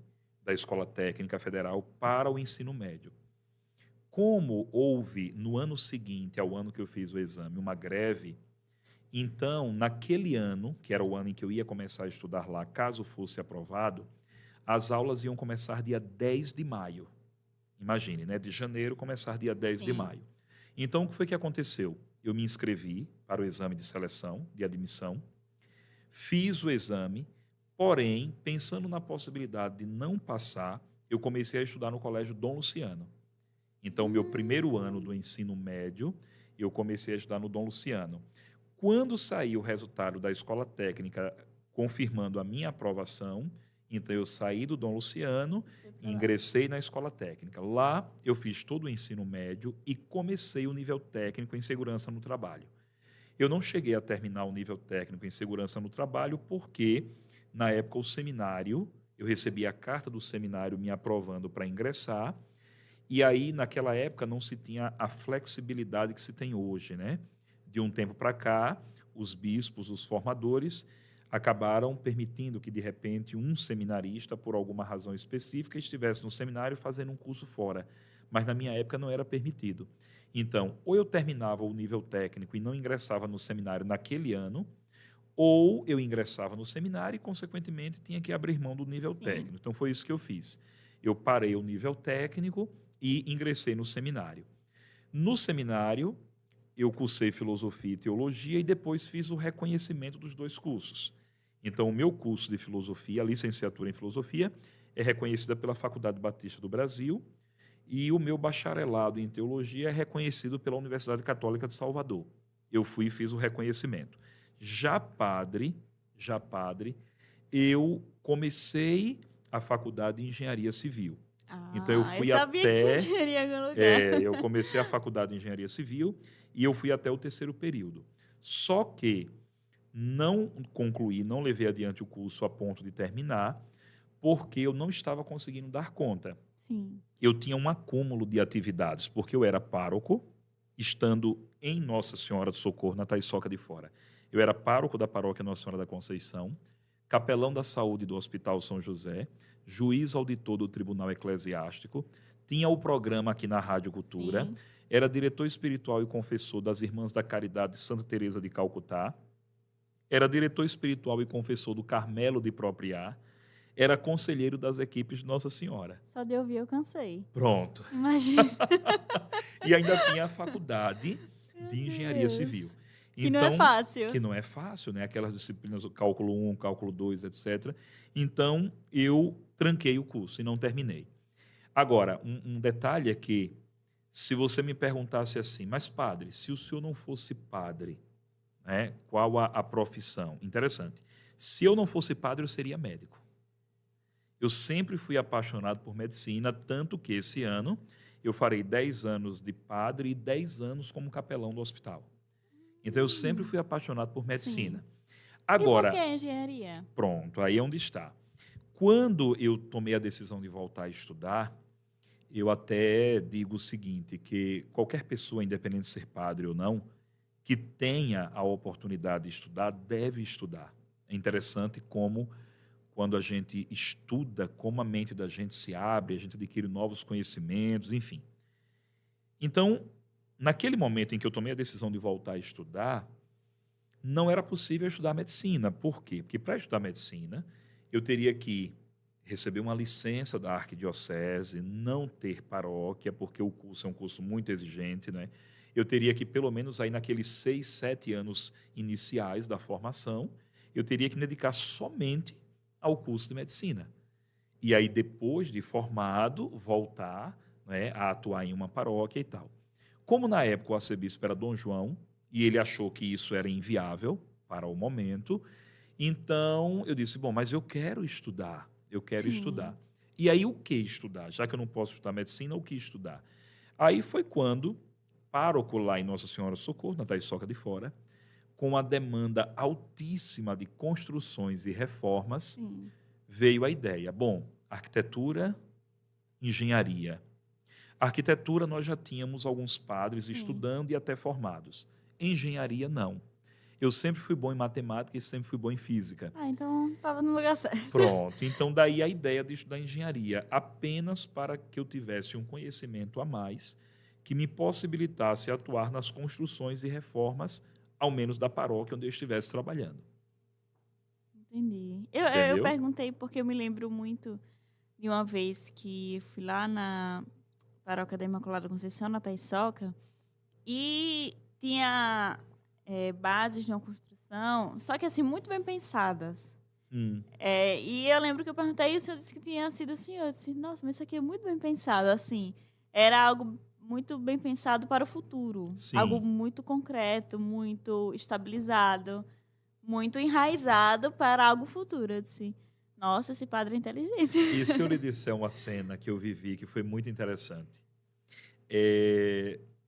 da Escola Técnica Federal para o ensino médio. Como houve, no ano seguinte ao ano que eu fiz o exame, uma greve, então, naquele ano, que era o ano em que eu ia começar a estudar lá, caso fosse aprovado, as aulas iam começar dia 10 de maio. Imagine, né? De janeiro começar dia 10 de Sim, maio. Então, o que foi que aconteceu? Eu me inscrevi para o exame de seleção, de admissão, fiz o exame, porém, pensando na possibilidade de não passar, eu comecei a estudar no Colégio Dom Luciano. Então, meu primeiro ano Hum, do ensino médio, eu comecei a estudar no Dom Luciano. Quando saiu o resultado da escola técnica confirmando a minha aprovação, então eu saí do Dom Luciano foi e pra lá. ingressei na escola técnica. Lá eu fiz todo o ensino médio e comecei o nível técnico em segurança no trabalho. Eu não cheguei a terminar o nível técnico em segurança no trabalho porque, na época, o seminário, eu recebi a carta do seminário me aprovando para ingressar, e aí, naquela época, não se tinha a flexibilidade que se tem hoje, né? De um tempo para cá, os bispos, os formadores, acabaram permitindo que, de repente, um seminarista, por alguma razão específica, estivesse no seminário fazendo um curso fora. Mas na minha época não era permitido. Então, ou eu terminava o nível técnico e não ingressava no seminário naquele ano, ou eu ingressava no seminário e, consequentemente, tinha que abrir mão do nível Sim. técnico. Então, foi isso que eu fiz. Eu parei o nível técnico e ingressei no seminário. No seminário, eu cursei filosofia e teologia e depois fiz o reconhecimento dos 2 cursos. Então, o meu curso de filosofia, a licenciatura em filosofia, é reconhecida pela Faculdade Batista do Brasil e o meu bacharelado em teologia é reconhecido pela Universidade Católica de Salvador. Eu fui e fiz o reconhecimento. Já padre, já padre, eu comecei a faculdade de engenharia civil. Então eu Eu fui sabia que tinha até, engenharia em algum lugar. eu comecei a faculdade de engenharia civil e eu fui até o terceiro período. Só que não concluí, não levei adiante o curso a ponto de terminar, porque eu não estava conseguindo dar conta. Sim. Eu tinha um acúmulo de atividades, porque eu era pároco, estando em Nossa Senhora do Socorro, na Taiçoca de Fora. Eu era pároco da paróquia Nossa Senhora da Conceição, capelão da saúde do Hospital São José, juiz auditor do Tribunal Eclesiástico, tinha o programa aqui na Rádio Cultura, Sim. era diretor espiritual e confessor das Irmãs da Caridade de Santa Teresa de Calcutá, era diretor espiritual e confessor do Carmelo de Propriá, era conselheiro das equipes de Nossa Senhora. Só de ouvir eu cansei. Pronto. Imagina. E ainda tinha a faculdade Meu de engenharia civil. Deus. Que não é Então, que fácil. não é fácil, né? Aquelas disciplinas, o cálculo 1, cálculo 2, etc. Então, eu tranquei o curso e não terminei. Agora, um detalhe é que, se você me perguntasse assim, mas padre, se o senhor não fosse padre, né, qual a profissão? Interessante. Se eu não fosse padre, eu seria médico. Eu sempre fui apaixonado por medicina, tanto que esse ano eu farei 10 anos de padre e 10 anos como capelão do hospital. Então, eu sempre fui apaixonado por medicina. Sim. E por que Agora, a engenharia? pronto, aí é onde está. Quando eu tomei a decisão de voltar a estudar, eu até digo o seguinte, que qualquer pessoa, independente de ser padre ou não, que tenha a oportunidade de estudar, deve estudar. É interessante como, quando a gente estuda, como a mente da gente se abre, a gente adquire novos conhecimentos, enfim. Então, naquele momento em que eu tomei a decisão de voltar a estudar, não era possível estudar medicina. Por quê? Porque para estudar medicina, eu teria que receber uma licença da arquidiocese, não ter paróquia, porque o curso é um curso muito exigente, né? Eu teria que, pelo menos aí naqueles 6, 7 anos iniciais da formação, eu teria que me dedicar somente ao curso de medicina. E aí, depois de formado, voltar, né, a atuar em uma paróquia e tal. Como na época o arcebispo era Dom João, e ele achou que isso era inviável para o momento, então eu disse, bom, mas eu quero estudar, eu quero Sim. estudar. E aí o que estudar? Já que eu não posso estudar medicina, o que estudar? Aí foi quando, pároco lá em Nossa Senhora do Socorro, na Taçoca de Fora, com a demanda altíssima de construções e reformas, Sim. veio a ideia, bom, arquitetura, engenharia. Arquitetura nós já tínhamos alguns padres Sim. estudando e até formados. Engenharia, não. Eu sempre fui bom em matemática e sempre fui bom em física. Ah, então estava no lugar certo. Pronto, então daí a ideia de estudar engenharia, apenas para que eu tivesse um conhecimento a mais que me possibilitasse atuar nas construções e reformas, ao menos da paróquia onde eu estivesse trabalhando. Entendi. Eu Entendeu? perguntei porque eu me lembro muito de uma vez que fui lá na Paróquia da Imaculada Conceição, na Taçoca, e tinha bases de uma construção, só que assim, muito bem pensadas. Hum, E eu lembro que eu perguntei e o senhor disse que tinha sido assim. Eu disse, nossa, mas isso aqui é muito bem pensado, assim. Era algo muito bem pensado para o futuro. Algo sim. muito concreto, muito estabilizado, muito enraizado para algo futuro. Eu disse, nossa, esse padre é inteligente. E se eu lhe disser uma cena que eu vivi que foi muito interessante?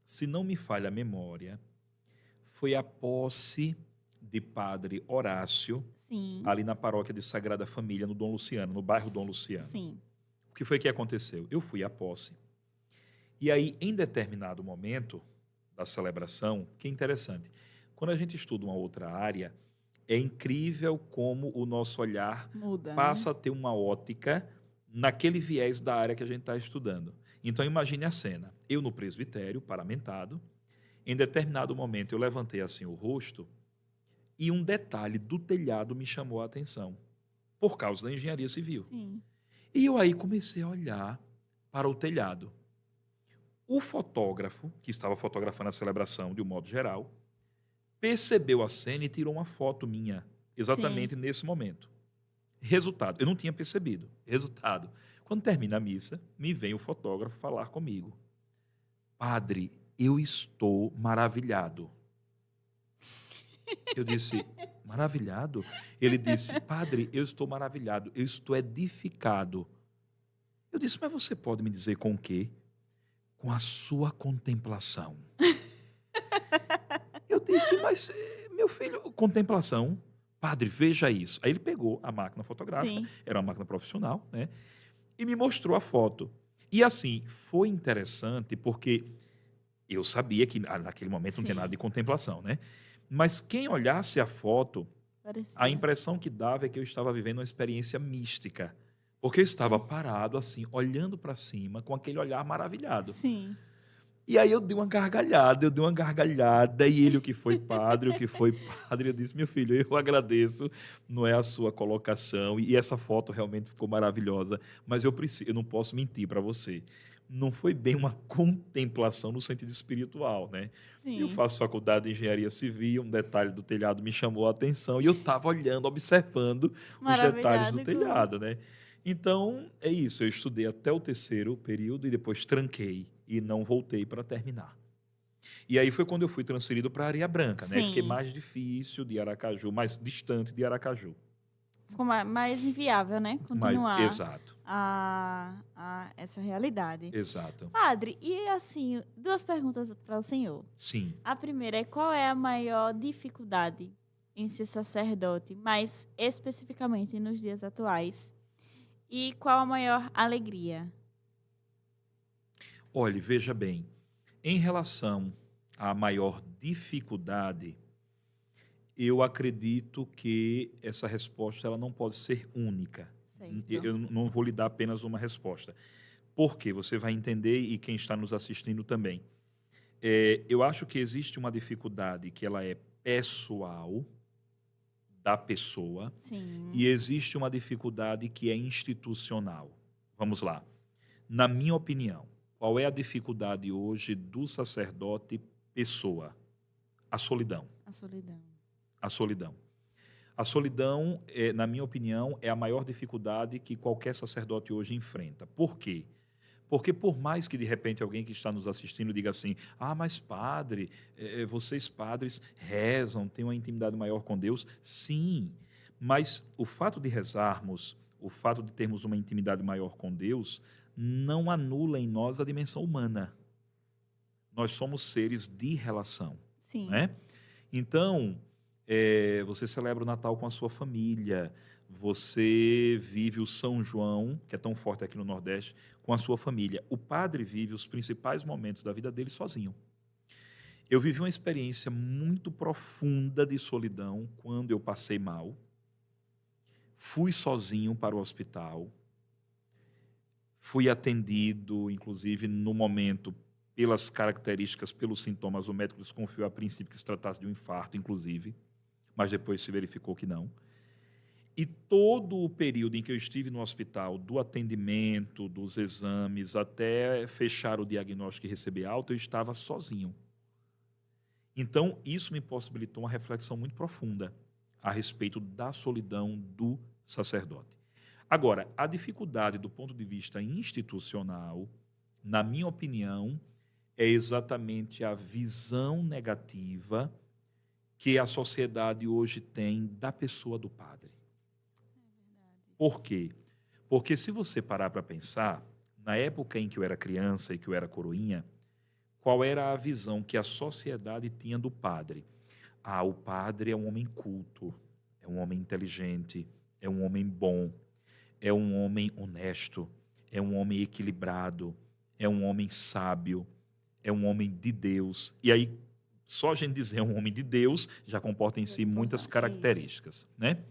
Se não me falha a memória, foi a posse de Padre Horácio, Sim, ali na paróquia de Sagrada Família, no Dom Luciano, no bairro Dom Luciano. sim, O que foi que aconteceu? Eu fui à posse, e aí, em determinado momento da celebração, que é interessante, quando a gente estuda uma outra área, é incrível como o nosso olhar muda, né? passa a ter uma ótica naquele viés da área que a gente está estudando. Então, imagine a cena. Eu no presbitério, paramentado, em determinado momento eu levantei assim o rosto e um detalhe do telhado me chamou a atenção, por causa da engenharia civil. Sim, E eu aí comecei a olhar para o telhado. O fotógrafo, que estava fotografando a celebração de um modo geral, percebeu a cena e tirou uma foto minha, sim. exatamente nesse momento. Resultado, eu não tinha percebido. Resultado, quando termina a missa, me vem o fotógrafo falar comigo. Padre, eu estou maravilhado. Eu disse, maravilhado? Ele disse, padre, eu estou maravilhado, eu estou edificado. Eu disse, mas você pode me dizer com o quê? Com a sua contemplação. Eu disse, mas meu filho, contemplação, padre, veja isso. Aí ele pegou a máquina fotográfica, Sim, era uma máquina profissional, né? E me mostrou a foto. E assim, foi interessante porque eu sabia que naquele momento não tem nada sim. de contemplação, né? Mas quem olhasse a foto, a Parecia. impressão que dava é que eu estava vivendo uma experiência mística. Porque eu estava parado assim, olhando para cima, com aquele olhar maravilhado. Sim. E aí eu dei uma gargalhada, e ele, o que foi padre, o que foi padre, eu disse, meu filho, eu agradeço, não é a sua colocação, e essa foto realmente ficou maravilhosa, mas eu não posso mentir para você, não foi bem uma contemplação no sentido espiritual, né? Eu Sim. faço faculdade de engenharia civil, um detalhe do telhado me chamou a atenção, e eu estava olhando, observando os detalhes do Maravilhado com. telhado, né? Então, é isso, eu estudei até o terceiro período e depois tranquei e não voltei para terminar. E aí foi quando eu fui transferido para Areia Branca, né? Fiquei Sim. mais difícil de Aracaju, mais distante de Aracaju. Ficou mais inviável, né? Mas, Continuar exato. a essa realidade. Exato. Padre, e assim, duas perguntas para o senhor. Sim. A primeira é qual é a maior dificuldade em ser sacerdote, mais especificamente nos dias atuais? E qual a maior alegria? Olhe, veja bem, em relação à maior dificuldade, eu acredito que essa resposta ela não pode ser única. Certo. Eu não vou lhe dar apenas uma resposta. Porque você vai entender e quem está nos assistindo também. Eu acho que existe uma dificuldade que ela é pessoal da pessoa Sim. e existe uma dificuldade que é institucional. Vamos lá. Na minha opinião, qual é a dificuldade hoje do sacerdote pessoa? A solidão. A solidão. A solidão. A solidão, na minha opinião, é a maior dificuldade que qualquer sacerdote hoje enfrenta. Por quê? Porque por mais que de repente alguém que está nos assistindo diga assim, ah, mas padre, vocês padres rezam, têm uma intimidade maior com Deus. Sim, mas o fato de rezarmos, o fato de termos uma intimidade maior com Deus, não anula em nós a dimensão humana. Nós somos seres de relação, Sim. né? Então, você celebra o Natal com a sua família, você vive o São João, que é tão forte aqui no Nordeste, com a sua família. O padre vive os principais momentos da vida dele sozinho. Eu vivi uma experiência muito profunda de solidão quando eu passei mal. Fui sozinho para o hospital. Fui atendido, inclusive, no momento, pelas características, pelos sintomas. O médico desconfiou a princípio que se tratasse de um infarto, inclusive, mas depois se verificou que não. E todo o período em que eu estive no hospital, do atendimento, dos exames, até fechar o diagnóstico e receber alta, eu estava sozinho. Então, isso me possibilitou uma reflexão muito profunda a respeito da solidão do sacerdote. Agora, a dificuldade do ponto de vista institucional, na minha opinião, é exatamente a visão negativa que a sociedade hoje tem da pessoa do padre. Por quê? Porque se você parar para pensar, na época em que eu era criança e que eu era coroinha, qual era a visão que a sociedade tinha do padre? Ah, o padre é um homem culto, é um homem inteligente, é um homem bom, é um homem honesto, é um homem equilibrado, é um homem sábio, é um homem de Deus. E aí, só a gente dizer um homem de Deus já comporta em si muitas Isso. características, né?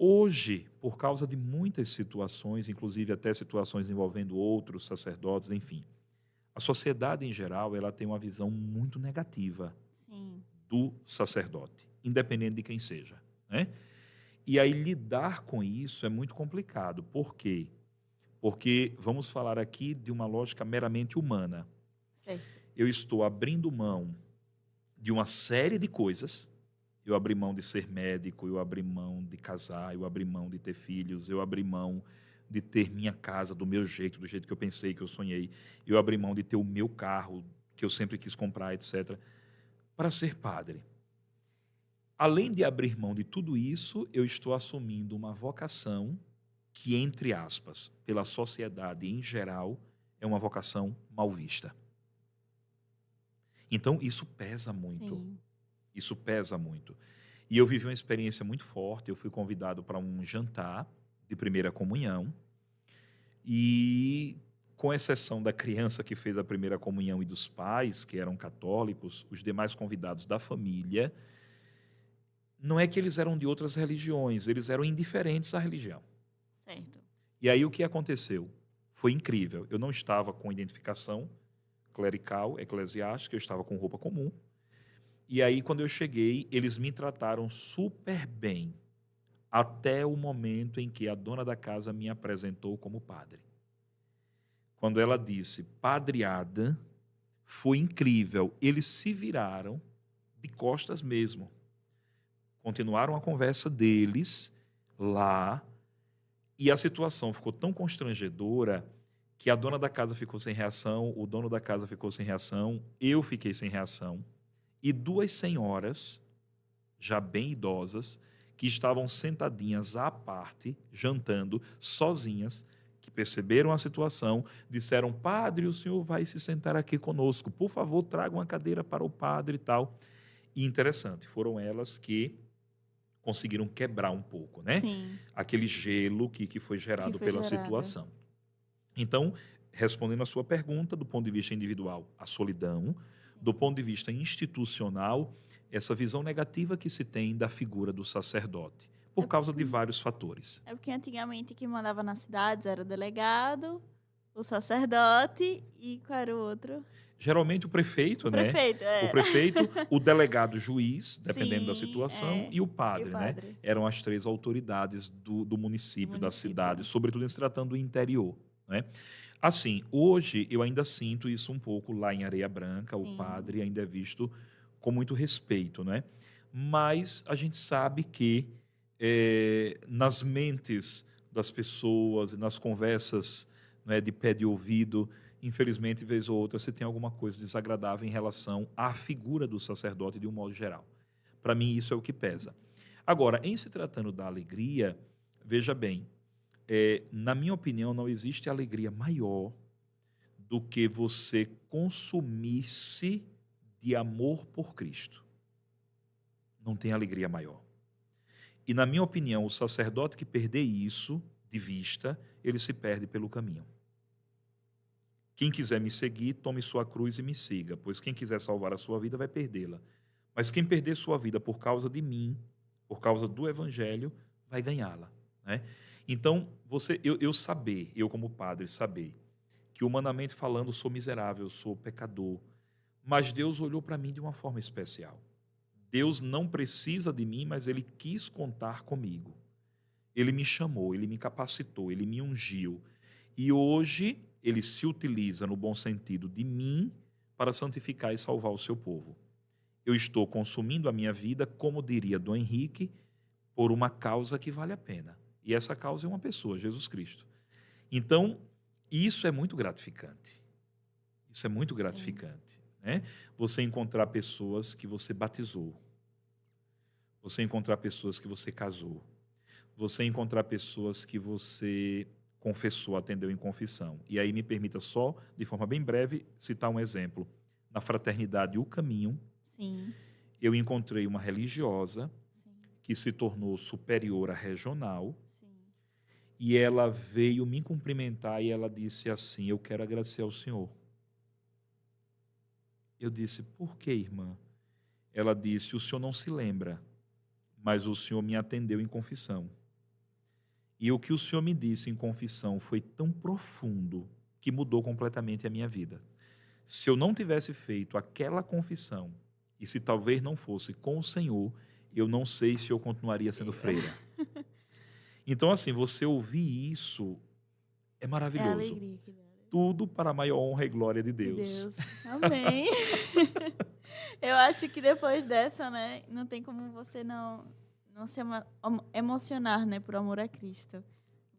Hoje, por causa de muitas situações, inclusive até situações envolvendo outros sacerdotes, enfim, a sociedade em geral ela tem uma visão muito negativa Sim. do sacerdote, independente de quem seja, né? E aí lidar com isso é muito complicado. Por quê? Porque vamos falar aqui de uma lógica meramente humana. Certo. Eu estou abrindo mão de uma série de coisas. Eu abri mão de ser médico, eu abri mão de casar, eu abri mão de ter filhos, eu abri mão de ter minha casa do meu jeito, do jeito que eu pensei, que eu sonhei. Eu abri mão de ter o meu carro, que eu sempre quis comprar, etc., para ser padre. Além de abrir mão de tudo isso, eu estou assumindo uma vocação que, entre aspas, pela sociedade em geral, é uma vocação mal vista. Então, isso pesa muito. Sim. Isso pesa muito. E eu vivi uma experiência muito forte. Eu fui convidado para um jantar de primeira comunhão. E, com exceção da criança que fez a primeira comunhão e dos pais, que eram católicos, os demais convidados da família, não é que eles eram de outras religiões, eles eram indiferentes à religião. Certo. E aí o que aconteceu? Foi incrível. Eu não estava com identificação clerical, eclesiástica, eu estava com roupa comum. E aí, quando eu cheguei, eles me trataram super bem, até o momento em que a dona da casa me apresentou como padre. Quando ela disse padreada, foi incrível. Eles se viraram de costas mesmo. Continuaram a conversa deles lá, e a situação ficou tão constrangedora que a dona da casa ficou sem reação, o dono da casa ficou sem reação, eu fiquei sem reação, e duas senhoras, já bem idosas, que estavam sentadinhas à parte, jantando, sozinhas, que perceberam a situação, disseram: padre, o senhor vai se sentar aqui conosco, por favor, traga uma cadeira para o padre e tal. E interessante, foram elas que conseguiram quebrar um pouco, né? Sim. Aquele gelo que foi gerado foi pela gerado. situação. Então, respondendo a sua pergunta, do ponto de vista individual, a solidão, do ponto de vista institucional, essa visão negativa que se tem da figura do sacerdote, por causa de vários fatores. É porque antigamente quem mandava nas cidades era o delegado, o sacerdote e qual era o outro? Geralmente o prefeito, O né? prefeito, O prefeito, o delegado juiz, dependendo da Sim, situação, é. e o padre, E o né? padre. Eram as três autoridades do município, da município. cidade, sobretudo em se tratando do interior, né? Assim, hoje eu ainda sinto isso um pouco lá em Areia Branca, o Sim. padre ainda é visto com muito respeito, né? Mas a gente sabe que nas mentes das pessoas, nas conversas, né, de pé de ouvido, infelizmente, vez ou outra, você tem alguma coisa desagradável em relação à figura do sacerdote de um modo geral. Para mim, isso é o que pesa. Agora, em se tratando da alegria, veja bem, na minha opinião, não existe alegria maior do que você consumir-se de amor por Cristo. Não tem alegria maior. E, na minha opinião, o sacerdote que perder isso de vista, ele se perde pelo caminho. Quem quiser me seguir, tome sua cruz e me siga, pois quem quiser salvar a sua vida vai perdê-la. Mas quem perder sua vida por causa de mim, por causa do evangelho, vai ganhá-la, né? Então, eu como padre, saber que humanamente falando sou miserável, sou pecador, mas Deus olhou para mim de uma forma especial. Deus não precisa de mim, mas Ele quis contar comigo. Ele me chamou, Ele me capacitou, Ele me ungiu. E hoje Ele se utiliza, no bom sentido, de mim para santificar e salvar o seu povo. Eu estou consumindo a minha vida, como diria Dom Henrique, por uma causa que vale a pena. E essa causa é uma pessoa, Jesus Cristo. Então, isso é muito gratificante. Isso é muito gratificante, né? Você encontrar pessoas que você batizou. Você encontrar pessoas que você casou. Você encontrar pessoas que você confessou, atendeu em confissão. E aí me permita só, de forma bem breve, citar um exemplo. Na Fraternidade O Caminho, Sim. eu encontrei uma religiosa Sim. que se tornou superiora regional. Sim. E ela veio me cumprimentar e ela disse assim: eu quero agradecer ao senhor. Eu disse: por que, irmã? Ela disse: o senhor não se lembra, mas o senhor me atendeu em confissão. E o que o senhor me disse em confissão foi tão profundo que mudou completamente a minha vida. Se eu não tivesse feito aquela confissão, e se talvez não fosse com o Senhor, eu não sei se eu continuaria sendo freira. Então, assim, você ouvir isso é É a maravilhoso. alegria que dá. Tudo para a maior honra e glória de De Deus. Deus. Amém. Eu acho que depois dessa, né, não tem como você não se emocionar, né, por amor a Cristo.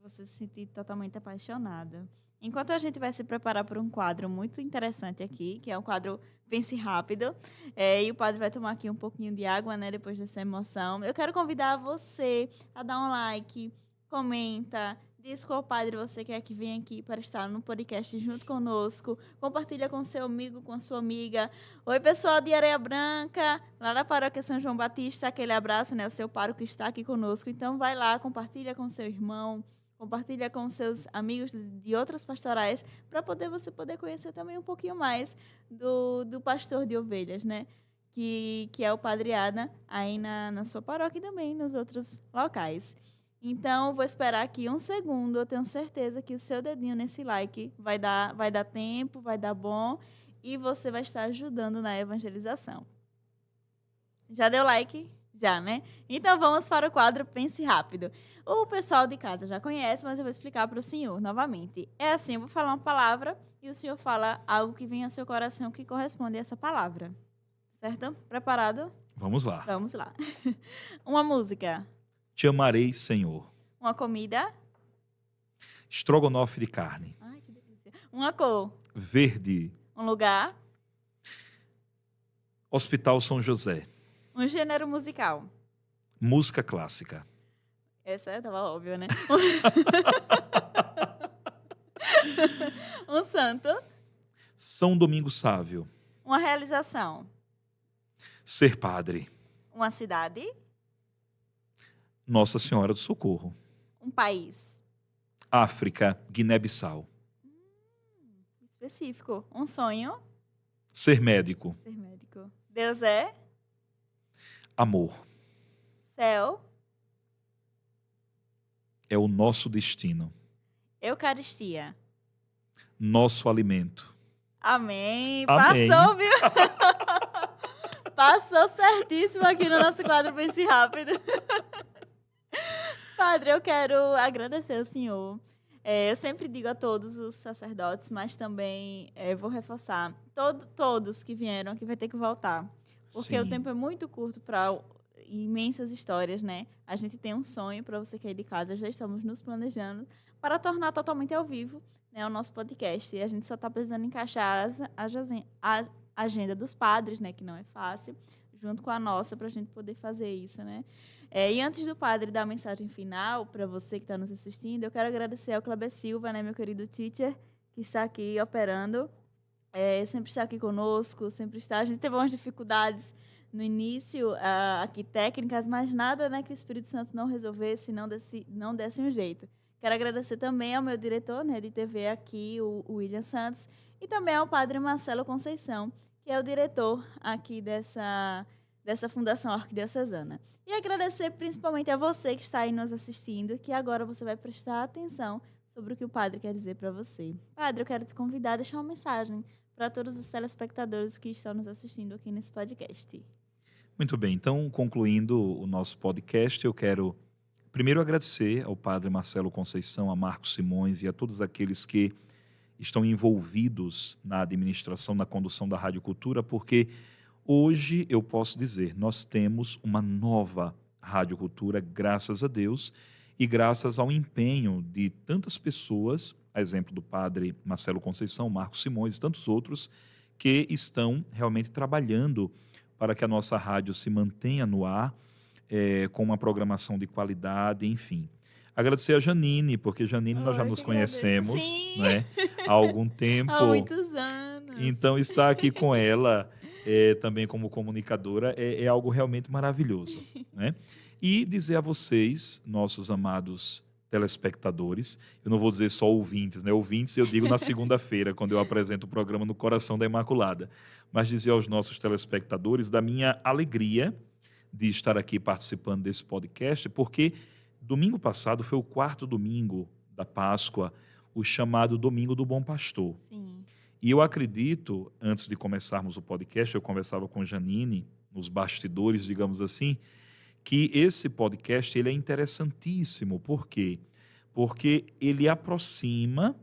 Você se sentir totalmente apaixonada. Enquanto a gente vai se preparar para um quadro muito interessante aqui, que é um quadro Pense Rápido, e o padre vai tomar aqui um pouquinho de água, né, depois dessa emoção. Eu quero convidar você a dar um like, comenta, diz qual padre você quer que venha aqui para estar no podcast junto conosco. Compartilha com seu amigo, com sua amiga. Oi, pessoal de Areia Branca, lá na Paróquia São João Batista, aquele abraço, né? O seu pároco está aqui conosco. Então, vai lá, compartilha com seu irmão, compartilha com seus amigos de outras pastorais, para você poder conhecer também um pouquinho mais do pastor de ovelhas, né? Que é o Padre Ada, aí na sua paróquia e também nos outros locais. Então, vou esperar aqui um segundo. Eu tenho certeza que o seu dedinho nesse like vai dar tempo, vai dar bom e você vai estar ajudando na evangelização. Já deu like? Já, né? Então, vamos para o quadro Pense Rápido. O pessoal de casa já conhece, mas eu vou explicar para o senhor novamente. É assim, eu vou falar uma palavra e o senhor fala algo que vem ao seu coração que corresponde a essa palavra. Certo? Preparado? Vamos lá. Vamos lá. Uma música. Te amarei, Senhor. Uma comida. Estrogonofe de carne. Ai, que delícia. Uma cor. Verde. Um lugar. Hospital São José. Um gênero musical. Música clássica. Essa tava óbvio, né? Um santo. São Domingos Sávio. Uma realização. Ser padre. Uma cidade. Nossa Senhora do Socorro. Um país. África, Guiné-Bissau. Específico. Um sonho. Ser médico. Ser médico. Deus é. Amor. Céu. É o nosso destino. Eucaristia. Nosso alimento. Amém. Amém. Passou, viu? Passou certíssimo aqui no nosso quadro Pense Rápido. Padre, eu quero agradecer ao senhor. Eu sempre digo a todos os sacerdotes, mas também vou reforçar. Todos que vieram aqui vai ter que voltar. Porque Sim. o tempo é muito curto para imensas histórias, né? A gente tem um sonho para você que é de casa, já estamos nos planejando para tornar totalmente ao vivo, né, o nosso podcast. E a gente só está precisando encaixar a agenda dos padres, né, que não é fácil, junto com a nossa, para a gente poder fazer isso, né? E antes do padre dar a mensagem final para você que está nos assistindo, eu quero agradecer ao Kleber Silva, né, meu querido teacher, que está aqui operando. Sempre está aqui conosco, sempre está. A gente teve umas dificuldades no início, aqui técnicas, mas nada, né, que o Espírito Santo não resolvesse, não desse um jeito. Quero agradecer também ao meu diretor, né, de TV aqui, o William Santos, e também ao padre Marcelo Conceição, que é o diretor aqui dessa Fundação Arquidiocesana. E agradecer principalmente a você que está aí nos assistindo, que agora você vai prestar atenção sobre o que o padre quer dizer para você. Padre, eu quero te convidar a deixar uma mensagem para todos os telespectadores que estão nos assistindo aqui nesse podcast. Muito bem, então, concluindo o nosso podcast, eu quero primeiro agradecer ao padre Marcelo Conceição, a Marcos Simões e a todos aqueles que estão envolvidos na administração, na condução da Rádio Cultura, porque hoje eu posso dizer, nós temos uma nova Rádio Cultura, graças a Deus, e graças ao empenho de tantas pessoas, a exemplo do padre Marcelo Conceição, Marcos Simões e tantos outros, que estão realmente trabalhando para que a nossa rádio se mantenha no ar, com uma programação de qualidade, enfim. Agradecer a Janine, porque Janine nós já nos conhecemos, né, há algum tempo. Há muitos anos. Então, estar aqui com ela, também como comunicadora, é algo realmente maravilhoso, né? E dizer a vocês, nossos amados telespectadores, eu não vou dizer só ouvintes, né? Ouvintes eu digo na segunda-feira, quando eu apresento o programa No Coração da Imaculada, mas dizer aos nossos telespectadores da minha alegria de estar aqui participando desse podcast, porque domingo passado foi o 4º domingo da Páscoa, o chamado Domingo do Bom Pastor. Sim. E eu acredito, antes de começarmos o podcast, eu conversava com Janine, nos bastidores, digamos assim, que esse podcast ele é interessantíssimo. Por quê? Porque ele aproxima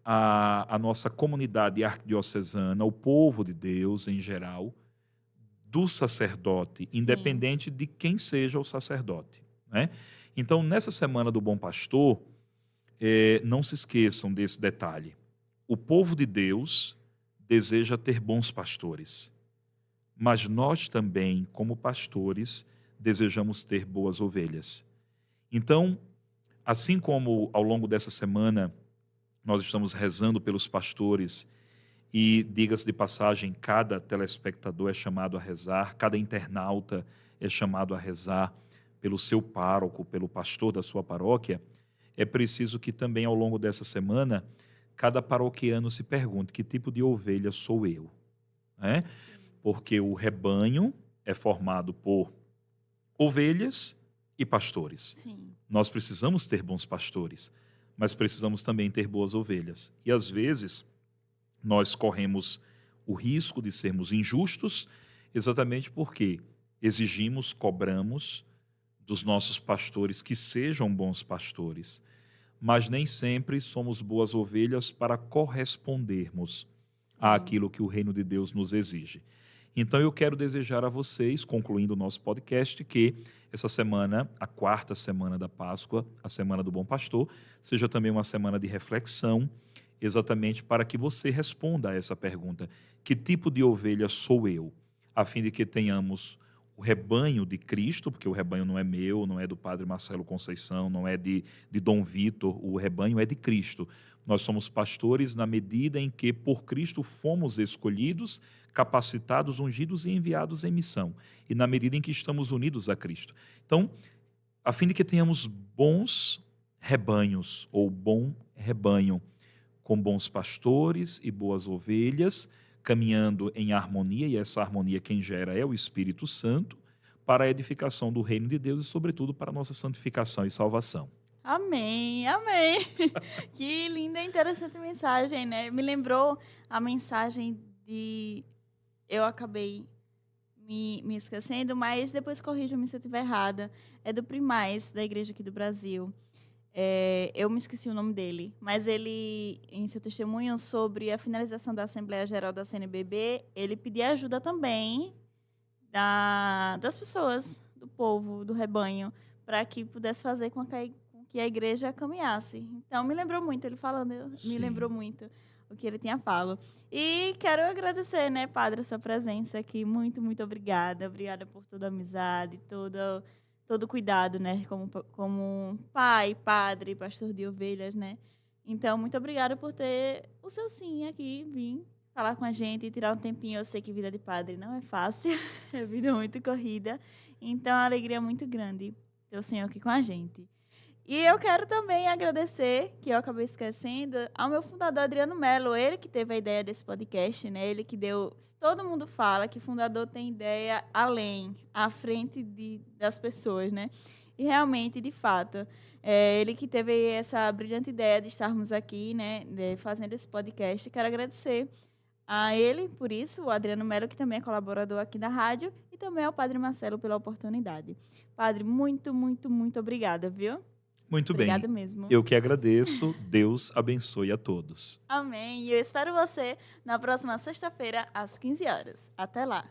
a nossa comunidade arquidiocesana, o povo de Deus em geral, do sacerdote, independente de quem seja o sacerdote, né? Então, nessa Semana do Bom Pastor, não se esqueçam desse detalhe. O povo de Deus deseja ter bons pastores, mas nós também, como pastores, desejamos ter boas ovelhas. Então, assim como ao longo dessa semana nós estamos rezando pelos pastores, e diga-se de passagem, cada telespectador é chamado a rezar, cada internauta é chamado a rezar pelo seu pároco, pelo pastor da sua paróquia, é preciso que também ao longo dessa semana cada paroquiano se pergunte: que tipo de ovelha sou eu? Né? Porque o rebanho é formado por ovelhas e pastores. Sim. Nós precisamos ter bons pastores, mas precisamos também ter boas ovelhas. E às vezes nós corremos o risco de sermos injustos, exatamente porque exigimos, cobramos dos nossos pastores que sejam bons pastores, mas nem sempre somos boas ovelhas para correspondermos àquilo que o reino de Deus nos exige. Então eu quero desejar a vocês, concluindo o nosso podcast, que essa semana, a 4ª semana da Páscoa, a Semana do Bom Pastor, seja também uma semana de reflexão, exatamente para que você responda a essa pergunta: que tipo de ovelha sou eu? A fim de que tenhamos o rebanho de Cristo, porque o rebanho não é meu, não é do padre Marcelo Conceição, não é de Dom Vitor, o rebanho é de Cristo. Nós somos pastores na medida em que, por Cristo, fomos escolhidos, capacitados, ungidos e enviados em missão. E na medida em que estamos unidos a Cristo. Então, a fim de que tenhamos bons rebanhos, ou bom rebanho, com bons pastores e boas ovelhas, caminhando em harmonia, e essa harmonia quem gera é o Espírito Santo, para a edificação do reino de Deus e, sobretudo, para a nossa santificação e salvação. Amém, amém. Que linda e interessante mensagem, né? Me lembrou a mensagem de... Eu acabei me esquecendo, mas depois corrija-me se eu estiver errada. É do Primaz, da igreja aqui do Brasil. Eu me esqueci o nome dele, mas ele, em seu testemunho sobre a finalização da Assembleia Geral da CNBB, ele pedia ajuda também das pessoas, do povo, do rebanho, para que pudesse fazer com que a igreja caminhasse. Então, me lembrou muito, ele falando, me lembrou muito o que ele tinha falado. E quero agradecer, né, Padre, a sua presença aqui. Muito, muito obrigada. Obrigada por toda a amizade, todo o cuidado, né, como pai, padre, pastor de ovelhas, né. Então, muito obrigada por ter o seu sim aqui, vir falar com a gente e tirar um tempinho. Eu sei que vida de padre não é fácil, é vida muito corrida. Então, é uma alegria muito grande ter o Senhor aqui com a gente. E eu quero também agradecer, que eu acabei esquecendo, ao meu fundador Adriano Mello, ele que teve a ideia desse podcast, né? Ele que deu... Todo mundo fala que fundador tem ideia além, à frente das pessoas, né? E realmente, de fato, ele que teve essa brilhante ideia de estarmos aqui, né? Fazendo esse podcast. Quero agradecer a ele por isso, o Adriano Mello, que também é colaborador aqui da rádio, e também ao Padre Marcelo pela oportunidade. Padre, muito, muito, muito obrigada, viu? Muito bem. Obrigada mesmo. Eu que agradeço. Deus abençoe a todos. Amém. E eu espero você na próxima sexta-feira, às 15 horas. Até lá.